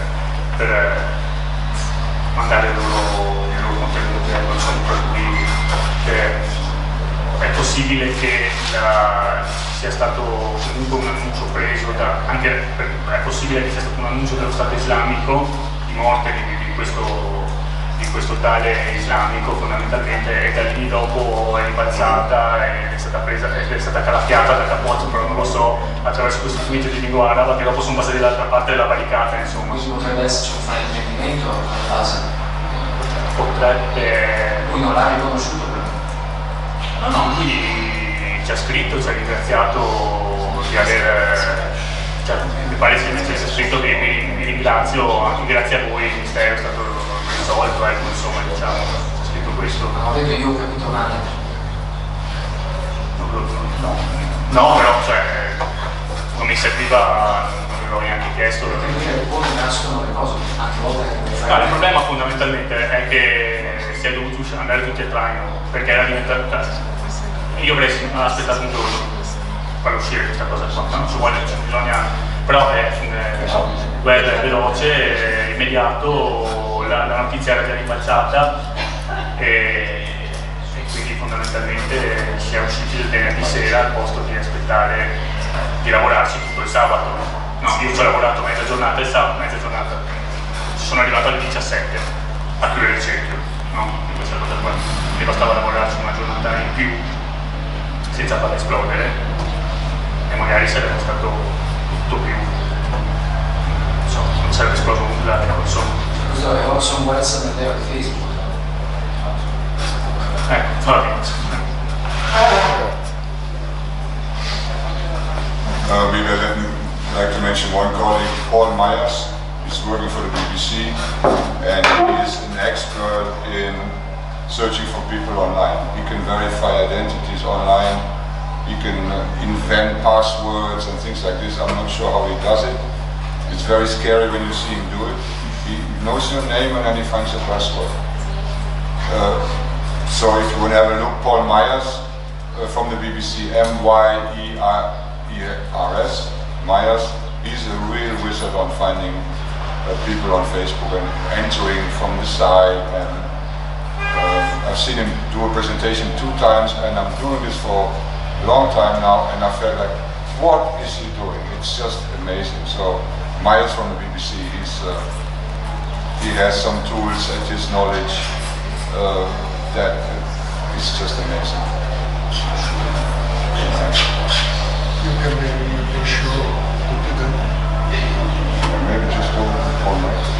mandare il loro contenuti, insomma, per cui è possibile che sia stato comunque un annuncio preso è possibile che sia stato un annuncio dello Stato islamico di morte di questo tale islamico fondamentalmente, e da lì dopo è rimbalzata ed è stata calaffiata da Capozzo, però non lo so, attraverso questi tweet di lingua araba che dopo sono passati dall'altra parte della barricata, insomma. Quindi potrebbe esserci un fraintendimento alla base. Potrebbe... Lui non l'ha riconosciuto? No, lui ci ha scritto, ci ha ringraziato di aver... Cioè, mi pare sia scritto che vi ringrazio, anche grazie a voi il mistero è stato risolto, ecco, insomma, diciamo, c'è scritto questo. No, ho detto io ho capito male. No, però, cioè, non mi serviva, non l'ho neanche chiesto. Perché poi nascono le cose, anche volte che il problema fondamentalmente è che si è dovuto andare tutti a traino, perché era diventata... Io avrei aspettato un giorno per uscire questa cosa qua, non ci vuole, bisogna, però è veloce, immediato, la notizia era già rimbalzata e quindi fondamentalmente si è usciti il venerdì sera al posto di aspettare di lavorarci tutto il sabato. No, io ci ho lavorato mezza giornata il sabato, mezza giornata, ci sono arrivato alle 17 a chiudere il cerchio, no? Questa cosa qua, mi bastava lavorarci una giornata in più senza farla esplodere e magari sarebbe stato tutto più, non sarebbe esploso nulla, insomma. Scusa, avevo Orson Welles nell'era di Facebook. Va bene. We would like to mention one colleague, Paul Myers. He's working for the BBC and he is an expert in searching for people online. He can verify identities online, he can invent passwords and things like this. I'm not sure how he does it. It's very scary when you see him do it. He knows your name and then he finds your password. So if you want to have a look, Paul Myers from the BBC, M-Y-E-R-S, Myers, he's a real wizard on finding people on Facebook and entering from the side. And I've seen him do a presentation 2 times, and I'm doing this for a long time now, and I felt like, what is he doing? It's just amazing. So Miles from the BBC, he has some tools and his knowledge that is just amazing. You can maybe show Maybe just go on next.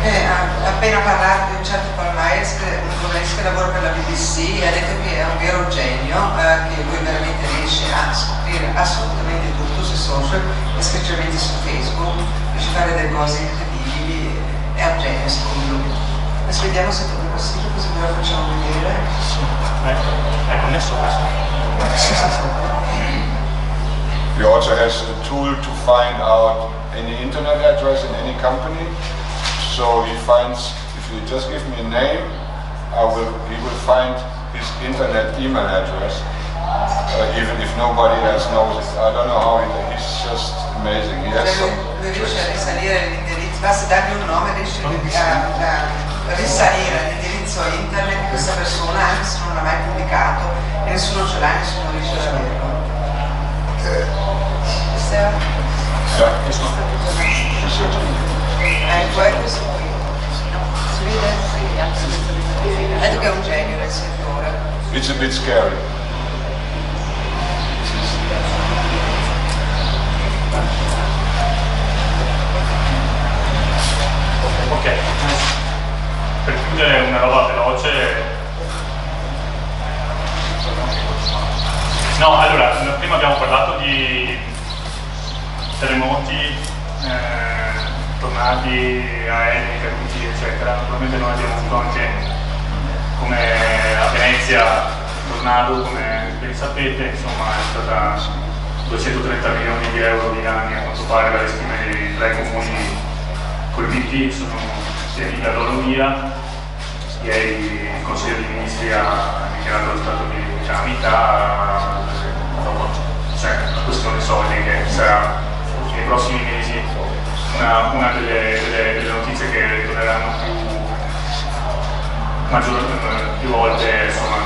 Ha appena parlato di un certo Paul Myers, un giornalista che lavora per la BBC, e ha detto che è un vero genio, che lui veramente riesce a scoprire assolutamente tutto sui social, e specialmente su Facebook, riesce a fare delle cose incredibili, è un genio secondo lui. Adesso vediamo se è possibile, così ve lo facciamo vedere. È connesso questo. He also has a tool to find out any internet address in any company. So he finds, if you just give me a name, he will find his internet email address, even if nobody else knows it. I don't know how he's just amazing. He has some lui riesce a risalire l'indirizzo, basta dargli un nome, riesce a risalire l'indirizzo internet di questa persona, anche se non l'ha mai pubblicato, e nessuno ce l'ha, nessuno riesce a saperlo. Questo si vede? Vedo che è un genio nel settore. It's a bit scary. Ok, per chiudere una roba veloce. No, allora, prima abbiamo parlato di terremoti, tornadi, aerei, caduti, eccetera. Naturalmente noi abbiamo avuto anche, come a Venezia, tornado, come ben sapete, insomma è stata 230 milioni di euro di danni a quanto pare dalle stime dei 3 comuni colpiti, sono Pianiga e Dolomia. Ieri il Consiglio dei Ministri ha dichiarato lo stato di calamità, c'è una questione soldi che sarà nei prossimi mesi una delle notizie che ritorneranno più volte, insomma,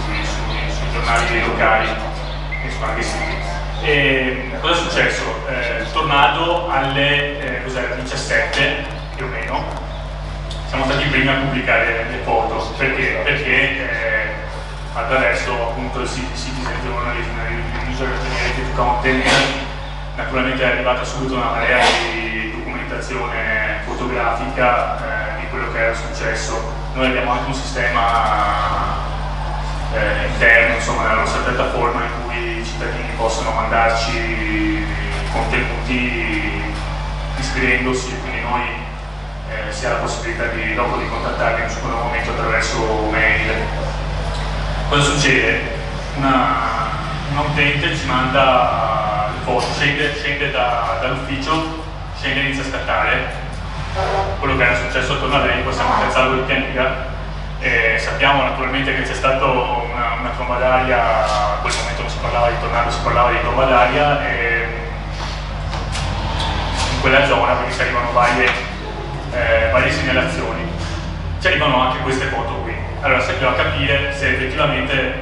sui giornali locali e su anche siti. E cosa è successo? Tornado alle 17 più o meno, siamo stati i primi a pubblicare le foto. Perché? Perché attraverso appunto il Citizen Journalism, il User Generated Content, naturalmente è arrivata subito una marea di documentazione fotografica di quello che era successo. Noi abbiamo anche un sistema interno, insomma, nella nostra piattaforma in cui i cittadini possono mandarci contenuti iscrivendosi, quindi noi si ha la possibilità dopo di contattarli in un secondo momento attraverso mail. Cosa succede? Un utente ci manda le foto, scende dall'ufficio, scende e inizia a scattare. Quello che era successo attorno a lei, possiamo Cazzalgo di Pianiga. Sappiamo naturalmente che c'è stata una tromba d'aria, a quel momento non si parlava di tornado, si parlava di tromba d'aria, e in quella zona quindi si arrivano varie segnalazioni. Ci arrivano anche queste foto qui. Allora serviva a capire se effettivamente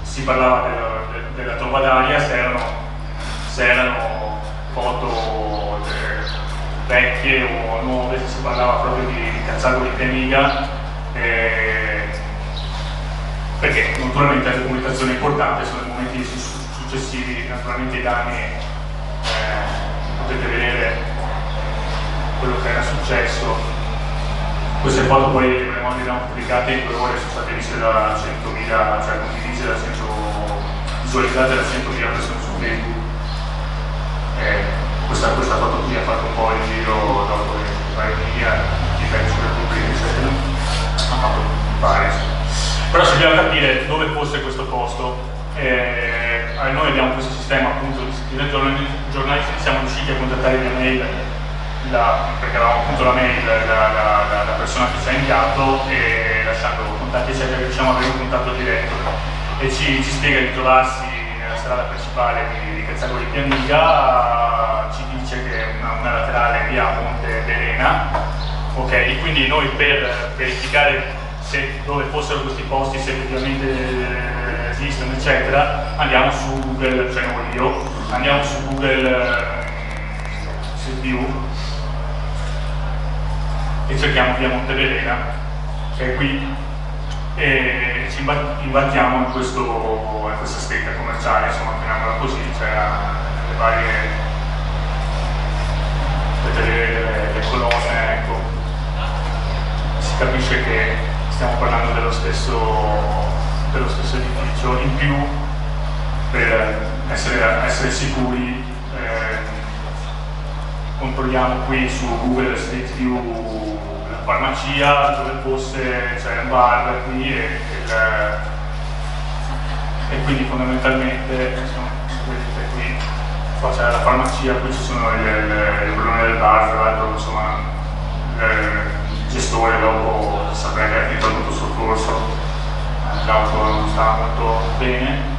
si parlava della tromba d'aria, se erano foto vecchie o nuove, se si parlava proprio di Cazzalgo di Pianiga, perché naturalmente la documentazione è importante, sono nei momenti successivi, naturalmente i danni, potete vedere quello che era successo. Queste foto poi le abbiamo pubblicate in 2 ore, sono state viste da 100.000, cioè condivise da 100, visualizzate da 100.000 persone su Facebook. Questa foto qui ha fatto un po' il giro dopo i vari media, dipende sulle pubbliche, eccetera. Ha fatto pare. Però se dobbiamo capire dove fosse questo posto, noi abbiamo questo sistema appunto di giornalisti, siamo riusciti a contattare via mail, perché avevamo appunto la mail, la persona che ci ha inviato, e lasciando contatti eccetera riusciamo ad avere un contatto diretto, e ci spiega di trovarsi nella strada principale di Cazzalgo di Pianiga, ci dice dice che una laterale via Monte Verena, ok? Quindi noi per verificare se dove fossero questi posti, se effettivamente esistono, eccetera, andiamo su Google, cioè non io, andiamo su Google Street View e cerchiamo via Monte Verena, che è qui, e ci imbarchiamo in questa stecca commerciale, insomma, chiamiamola così, cioè le varie, le colonne, ecco. Si capisce che stiamo parlando dello stesso edificio. In più, per essere sicuri, controlliamo qui su Google Street View la farmacia, dove fosse, c'è un bar qui e quindi fondamentalmente, vedete qui, qua c'è la farmacia, qui ci sono il bruno del bar, tra l'altro, insomma, il gestore dopo saprebbe che ha finito il mutuo soccorso, l'auto non sta molto bene.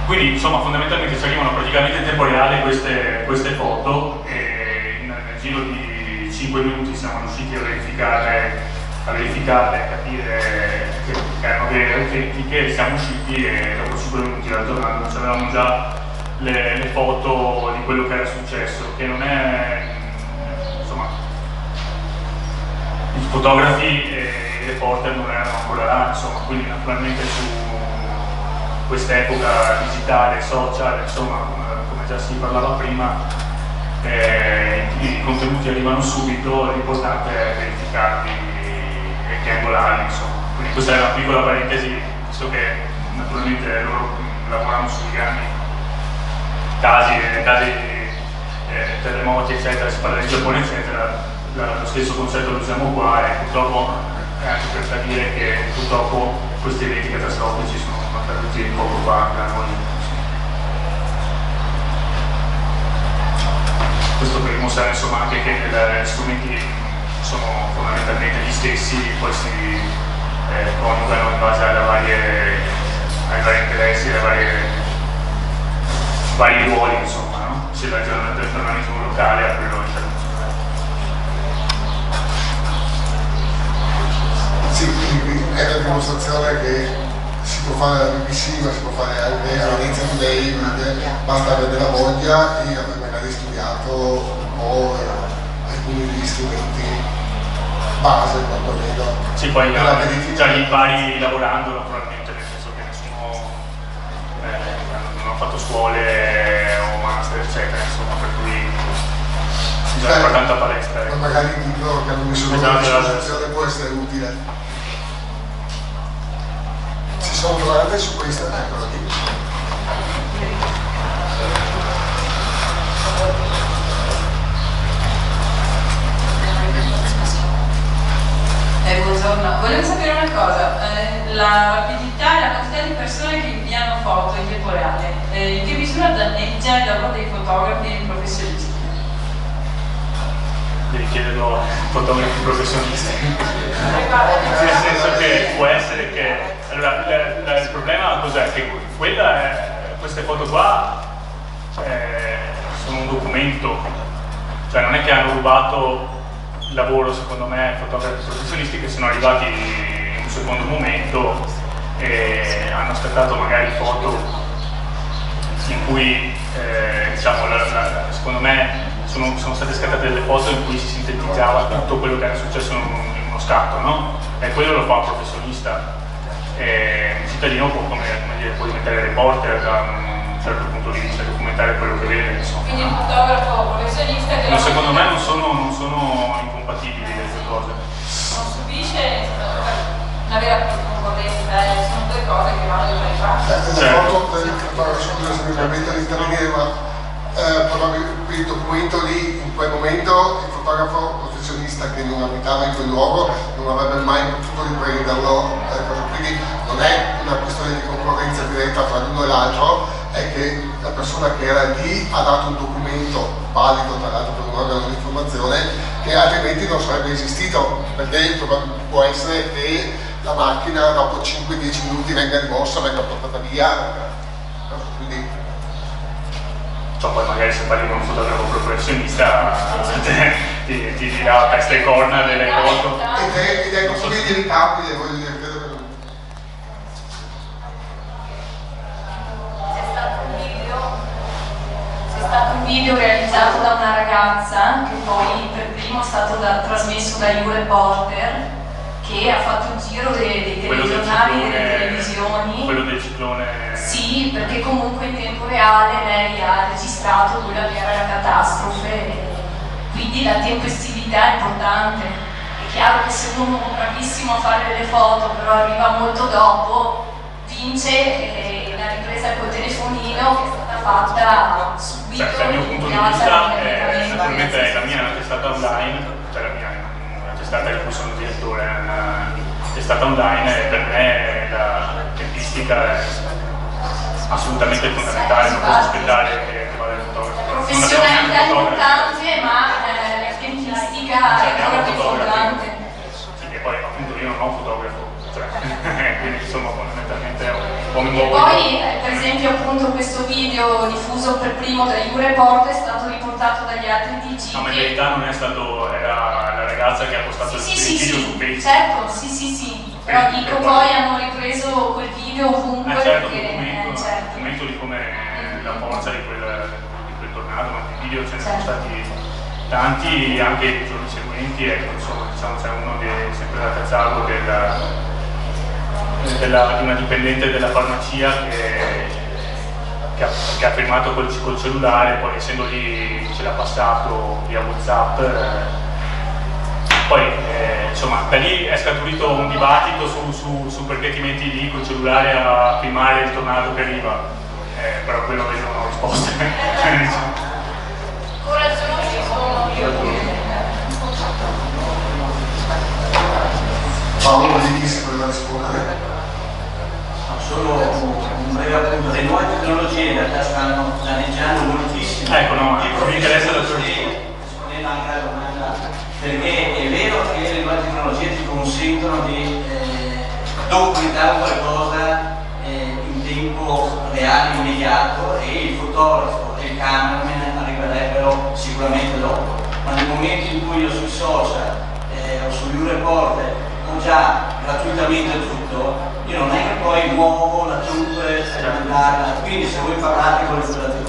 Quindi insomma fondamentalmente ci arrivano praticamente in tempo reale queste foto e nel giro di 5 minuti siamo riusciti a verificarle, a capire che erano vere e autentiche, e siamo usciti e dopo 5 minuti ragionando avevamo già le foto di quello che era successo, che non è, insomma, i fotografi e i reporter non erano ancora là, insomma, quindi naturalmente su quest'epoca digitale, social, insomma, come già si parlava prima, i contenuti arrivano subito, l'importante è verificarli e triangolarli, insomma. Quindi questa è una piccola parentesi, visto che naturalmente loro lavorano sui grandi casi terremoti, eccetera, si parla di Giappone, eccetera, lo stesso concetto lo usiamo qua, e purtroppo è anche per capire che purtroppo questi eventi catastrofici sono accaduti poco fa da noi. Questo per dimostrare, insomma, anche che gli strumenti sono fondamentalmente gli stessi, poi si coniugano in base ai vari interessi, ai vari ruoli, insomma, no? Sia dal giornalismo locale a quello internazionale. Sì, quindi è la dimostrazione che si può fare la BBC, ma si può fare anche a Venezia Today, basta avere della voglia e aver magari studiato un po' alcuni degli strumenti base, quantomeno. Sì, poi già gli impari lavorando, naturalmente, nel senso che nessuno non ha fatto scuole o master, eccetera, insomma, per cui bisogna fare tanta palestra. Ma magari il libro che hanno messo a disposizione può essere utile. Ci sono domande su questa? Eccola lì. Buongiorno, volevo sapere una cosa, la rapidità e la quantità di persone che inviano foto in tempo reale, in che misura danneggia il lavoro dei fotografi professionisti? Devi chiederlo a fotografi professionisti. Nel senso che può essere che... Allora, il problema cos'è? Che queste foto qua sono un documento, cioè non è che hanno rubato il lavoro, secondo me, fotografi professionisti che sono arrivati in un secondo momento e hanno scattato magari foto in cui, diciamo, secondo me sono state scattate delle foto in cui si sintetizzava tutto quello che era successo in uno scatto, no? E quello lo fa un professionista. Un cittadino può, può diventare reporter da un certo punto di vista, documentare quello che vede, insomma. Quindi un fotografo professionista che... Ma secondo me non sono incompatibili queste cose. Non subisce una vera concorrenza, sono due cose che vanno di pari passo. Sicuramente l'intervenire, ma il documento lì, in quel momento, il fotografo professionista che non abitava in quel luogo non avrebbe mai potuto riprenderlo, quindi non è una questione di concorrenza diretta tra l'uno e l'altro, è che la persona che era lì ha dato un documento valido, tra l'altro per un organo di informazione, che altrimenti non sarebbe esistito, perché può essere che la macchina dopo 5-10 minuti venga rimossa, venga portata via, quindi cioè, poi magari se parli con un fotografo professionista ti dirà testa e corna delle foto. Ed è così delicabile, voglio dire, credo che... C'è stato un video realizzato da una ragazza che poi per primo è stato trasmesso da YouReporter, che ha fatto il giro dei telegiornali e delle televisioni. Quello del ciclone? Sì, perché comunque in tempo reale lei ha registrato quella che era la catastrofe, quindi la tempestività è importante. È chiaro che se uno è bravissimo a fare delle foto, però arriva molto dopo, vince la ripresa col telefonino che è stata fatta subito. Cioè, dal mio punto di vista, naturalmente la mia è stata online, cioè la mia testata di cui sono direttore è stata online, e per me la tempistica è assolutamente fondamentale, non posso aspettare che vada il fotografo. Professionalità importante, ma la tempistica è ancora più importante. Sì, e poi appunto io non ho un fotografo, cioè, quindi insomma fondamentalmente ho un E poi per esempio appunto questo video diffuso per primo da YouReport è stato riportato dagli altri TG. No, ma in verità non è stato, era la ragazza che ha postato il video su Facebook. Certo, sì, però dico poi hanno ripreso quel video ovunque Certo, perché documento di come la forza di quel tornado, ma di video ce ne sono stati tanti anche i giorni seguenti, ecco, insomma, diciamo c'è uno sempre da Cazzaro di una dipendente della farmacia che ha filmato col cellulare, poi essendo lì ce l'ha passato via WhatsApp. Poi insomma da lì è scaturito un dibattito su perché ti metti lì col cellulare a filmare il tornado che arriva, però quello io non ho risposte. Coraggiosi sono. Paolo, di chi si voleva rispondere? Solo un breve appunto, le nuove tecnologie in realtà stanno danneggiando moltissimo. Ecco, no, mi interessa la tua rispondendo anche alla domanda, perché è vero che le nuove tecnologie ti consentono di documentare qualcosa in tempo reale, immediato, e il fotografo e il cameraman arriverebbero sicuramente dopo. Ma nel momento in cui io sui social o su YouReport ho già gratuitamente tutto, io non è che poi muovo la troupe per mandarla. Quindi se voi parlate con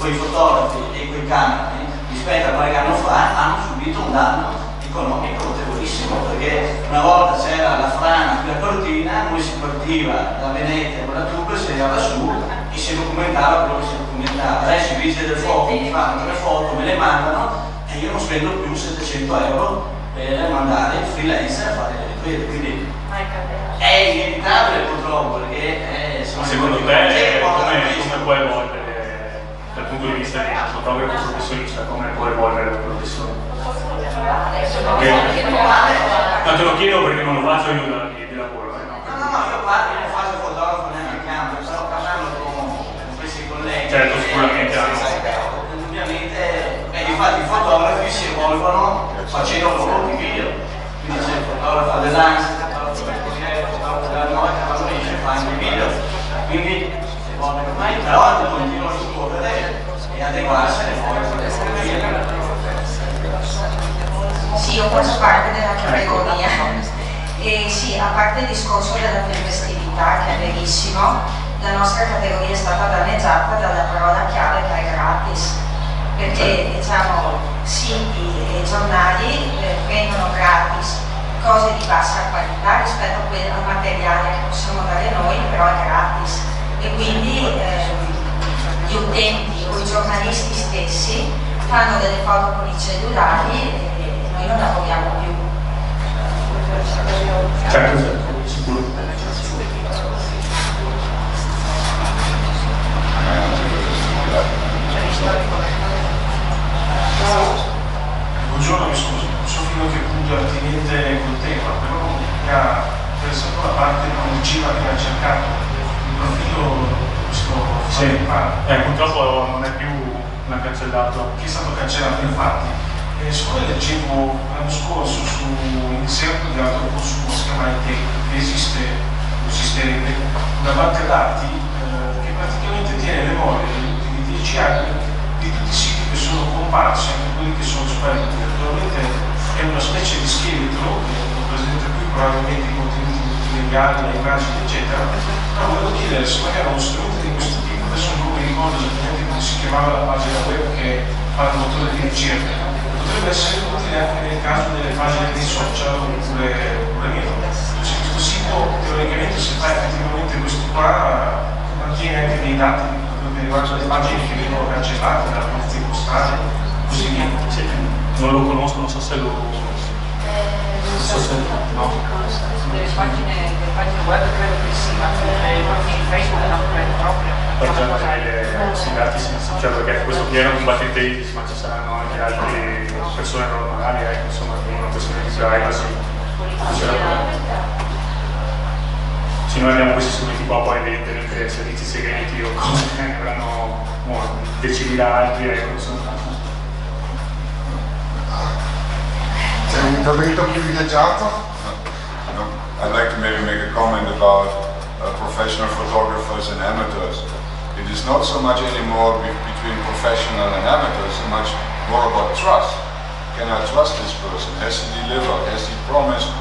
i fotografi e con i cameraman rispetto a qualche anno fa, hanno subito un danno economico notevolissimo, perché una volta c'era la frana qui a Cortina, noi si partiva da Venezia con la troupe, si arrivava su e si documentava quello che si documentava. Adesso i vigili del fuoco mi fanno 3 foto, me le mandano e io non spendo più 700 euro per mandare il freelancer a fare le riprese, quindi è inevitabile purtroppo, perché secondo te come può evolvere dal punto di vista di un fotografo professionista, come può evolvere la professione? No, te lo chiedo perché non lo faccio io di lavoro. No, io non faccio il fotografo neanche in campo, però parlando con questi colleghi. Certo, sicuramente indubbiamente, infatti i fotografi si evolvono facendo loro di video, quindi c'è il fotografo dell'ansia, il fotografo della notte, quando dice fa anche video, quindi si evolve ormai, però continua a scorrere e adeguarsi alle nuove tecnologie. Sì, io faccio parte della categoria e sì, a parte il discorso della tempestività che è verissimo, la nostra categoria è stata danneggiata dalla parola chiave che è gratis, perché diciamo siti e giornali prendono gratis cose di bassa qualità rispetto al materiale che possiamo dare noi, però è gratis, e quindi gli utenti o i giornalisti stessi fanno delle foto con i cellulari e noi non lavoriamo più. Certo, sicuro. Buongiorno, mi scuso, non so fino a che punto è attinente col tema, però mi ha interessato la parte produttiva che ha cercato, il profilo questo purtroppo non è più cancellato. Che è stato cancellato, infatti. Siccome leggevo l'anno scorso su un inserto di altro consumo che si chiama iTech, che esisterebbe una banca dati che praticamente tiene memoria degli ultimi 10 anni di tutti i siti che sono comparsi, anche quelli che sono spariti. Naturalmente è una specie di scheletro che presenta qui probabilmente i contenuti multimediali, le immagini eccetera, però volevo chiedere se magari uno strumento di questo tipo, adesso non mi ricordo esattamente come si chiamava la pagina web che fa il motore di ricerca, potrebbe essere utile anche nel caso delle pagine dei social oppure meno. Se questo sito teoricamente si fa effettivamente questo qua, mantiene anche dei dati che riguardano le pagine che vengono cancellate dalla polizia postale, così via. Sì, non lo conosco, non so se lo... No. Delle pagine web credo che sì, ma i profili Facebook non credo proprio. I dati cioè perché questo qui era un combattente ISIS, ma ci saranno anche altre persone normali, insomma, con una questione di privacy. Se noi abbiamo questi strumenti qua, poi evidentemente servizi segreti o cose che ne avranno decine altri, insomma. C'è un intervento privilegiato? I'd like to maybe make a comment about professional photographers and amateurs. It is not so much anymore between professional and amateurs, so much more about trust. Can I trust this person? Has he delivered? Has he promised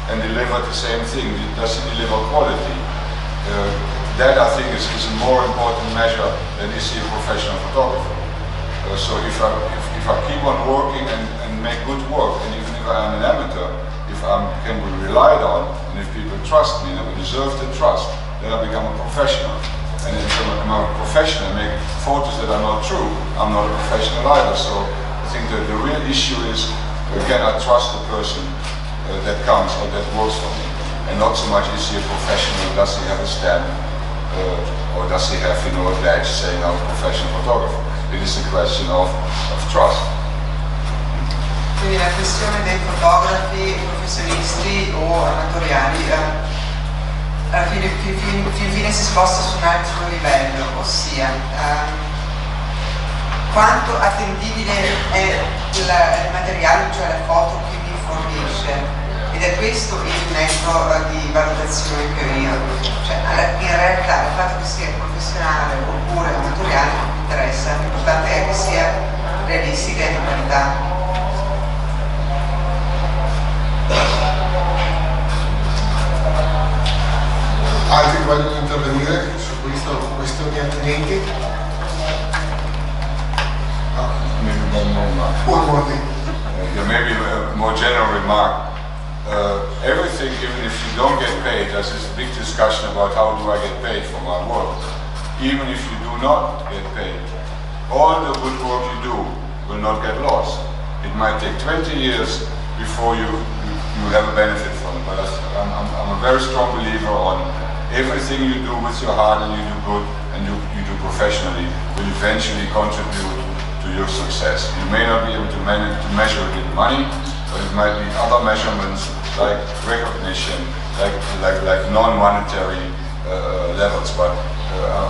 and delivered the same thing? Does he deliver quality? That I think is a more important measure than is he a professional photographer. So if I keep on working and make good work, and even if I am an amateur, if I can be relied on, and if people trust me, and I deserve the trust, then I become a professional. And if I'm a professional and make photos that are not true, I'm not a professional either. So I think that the real issue is, can I trust the person that comes or that works for me? And not so much is he a professional, does he have a stamp, or does he have a badge saying I'm a professional photographer? It is a question of trust. Quindi la questione dei fotografi professionisti o amatoriali alla fine si sposta su un altro livello, ossia quanto attendibile è il materiale, cioè la foto che mi fornisce, ed è questo il metro di valutazione che ho io. Cioè, in realtà il fatto che sia professionale oppure amatoriale non mi interessa, l'importante è che sia realistica e di qualità. Altri vogliono intervenire su questo, questioni attinenti? Maybe one more thing. Maybe a more general remark. Everything, even if you don't get paid, there's this big discussion about how do I get paid for my work. Even if you do not get paid, all the good work you do will not get lost. It might take 20 years before you have a benefit from it, but I'm a very strong believer on everything you do with your heart and you do good and you do professionally will eventually contribute to your success. You may not be able to measure it in money, but it might be other measurements like recognition, like non-monetary levels. But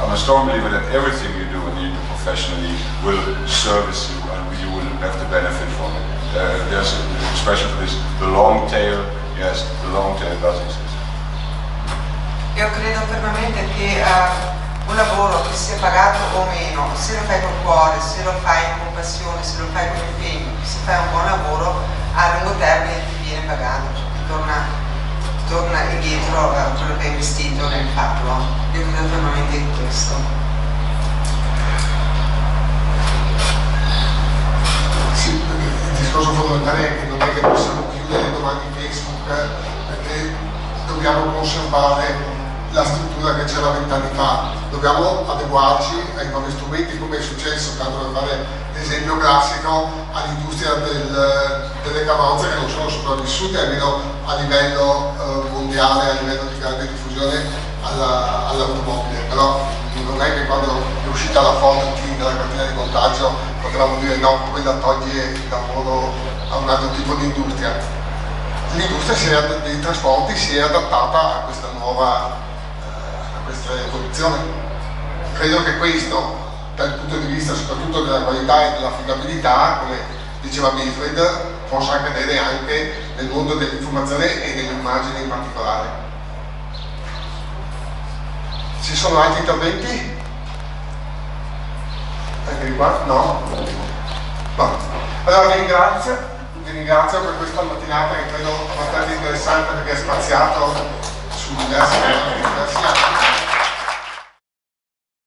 I'm a strong believer that everything you do and you do professionally will service you and you will have the benefit from it. There's an expression for this, the long tail. Yes, the long tail does exist. Io credo fermamente che un lavoro che sia pagato o meno, se lo fai con cuore, se lo fai con passione, se lo fai con impegno, se fai un buon lavoro, a lungo termine ti viene pagato, cioè torna indietro a quello che hai investito nel farlo. Io credo fermamente in questo. Sì, il discorso fondamentale è che non è che possiamo chiudere domani Facebook, perché dobbiamo conservare la struttura che c'era 20 anni fa, dobbiamo adeguarci ai nuovi strumenti, come è successo, tanto per fare l'esempio classico, all'industria delle carrozze che non sono sopravvissute almeno a livello mondiale, a livello di grande diffusione all'automobile. Però non è che quando è uscita la Ford della catena di montaggio potevamo dire no, quella toglie il lavoro a un altro tipo di industria. L'industria dei trasporti si è adattata a questa nuova questa evoluzione. Credo che questo, dal punto di vista soprattutto della qualità e dell'affidabilità, come diceva Wilfried, possa accadere anche nel mondo dell'informazione e dell'immagine in particolare. Ci sono altri interventi? Anche di qua? No? No. Allora vi ringrazio per questa mattinata che credo abbastanza interessante perché è spaziato su diverse cose.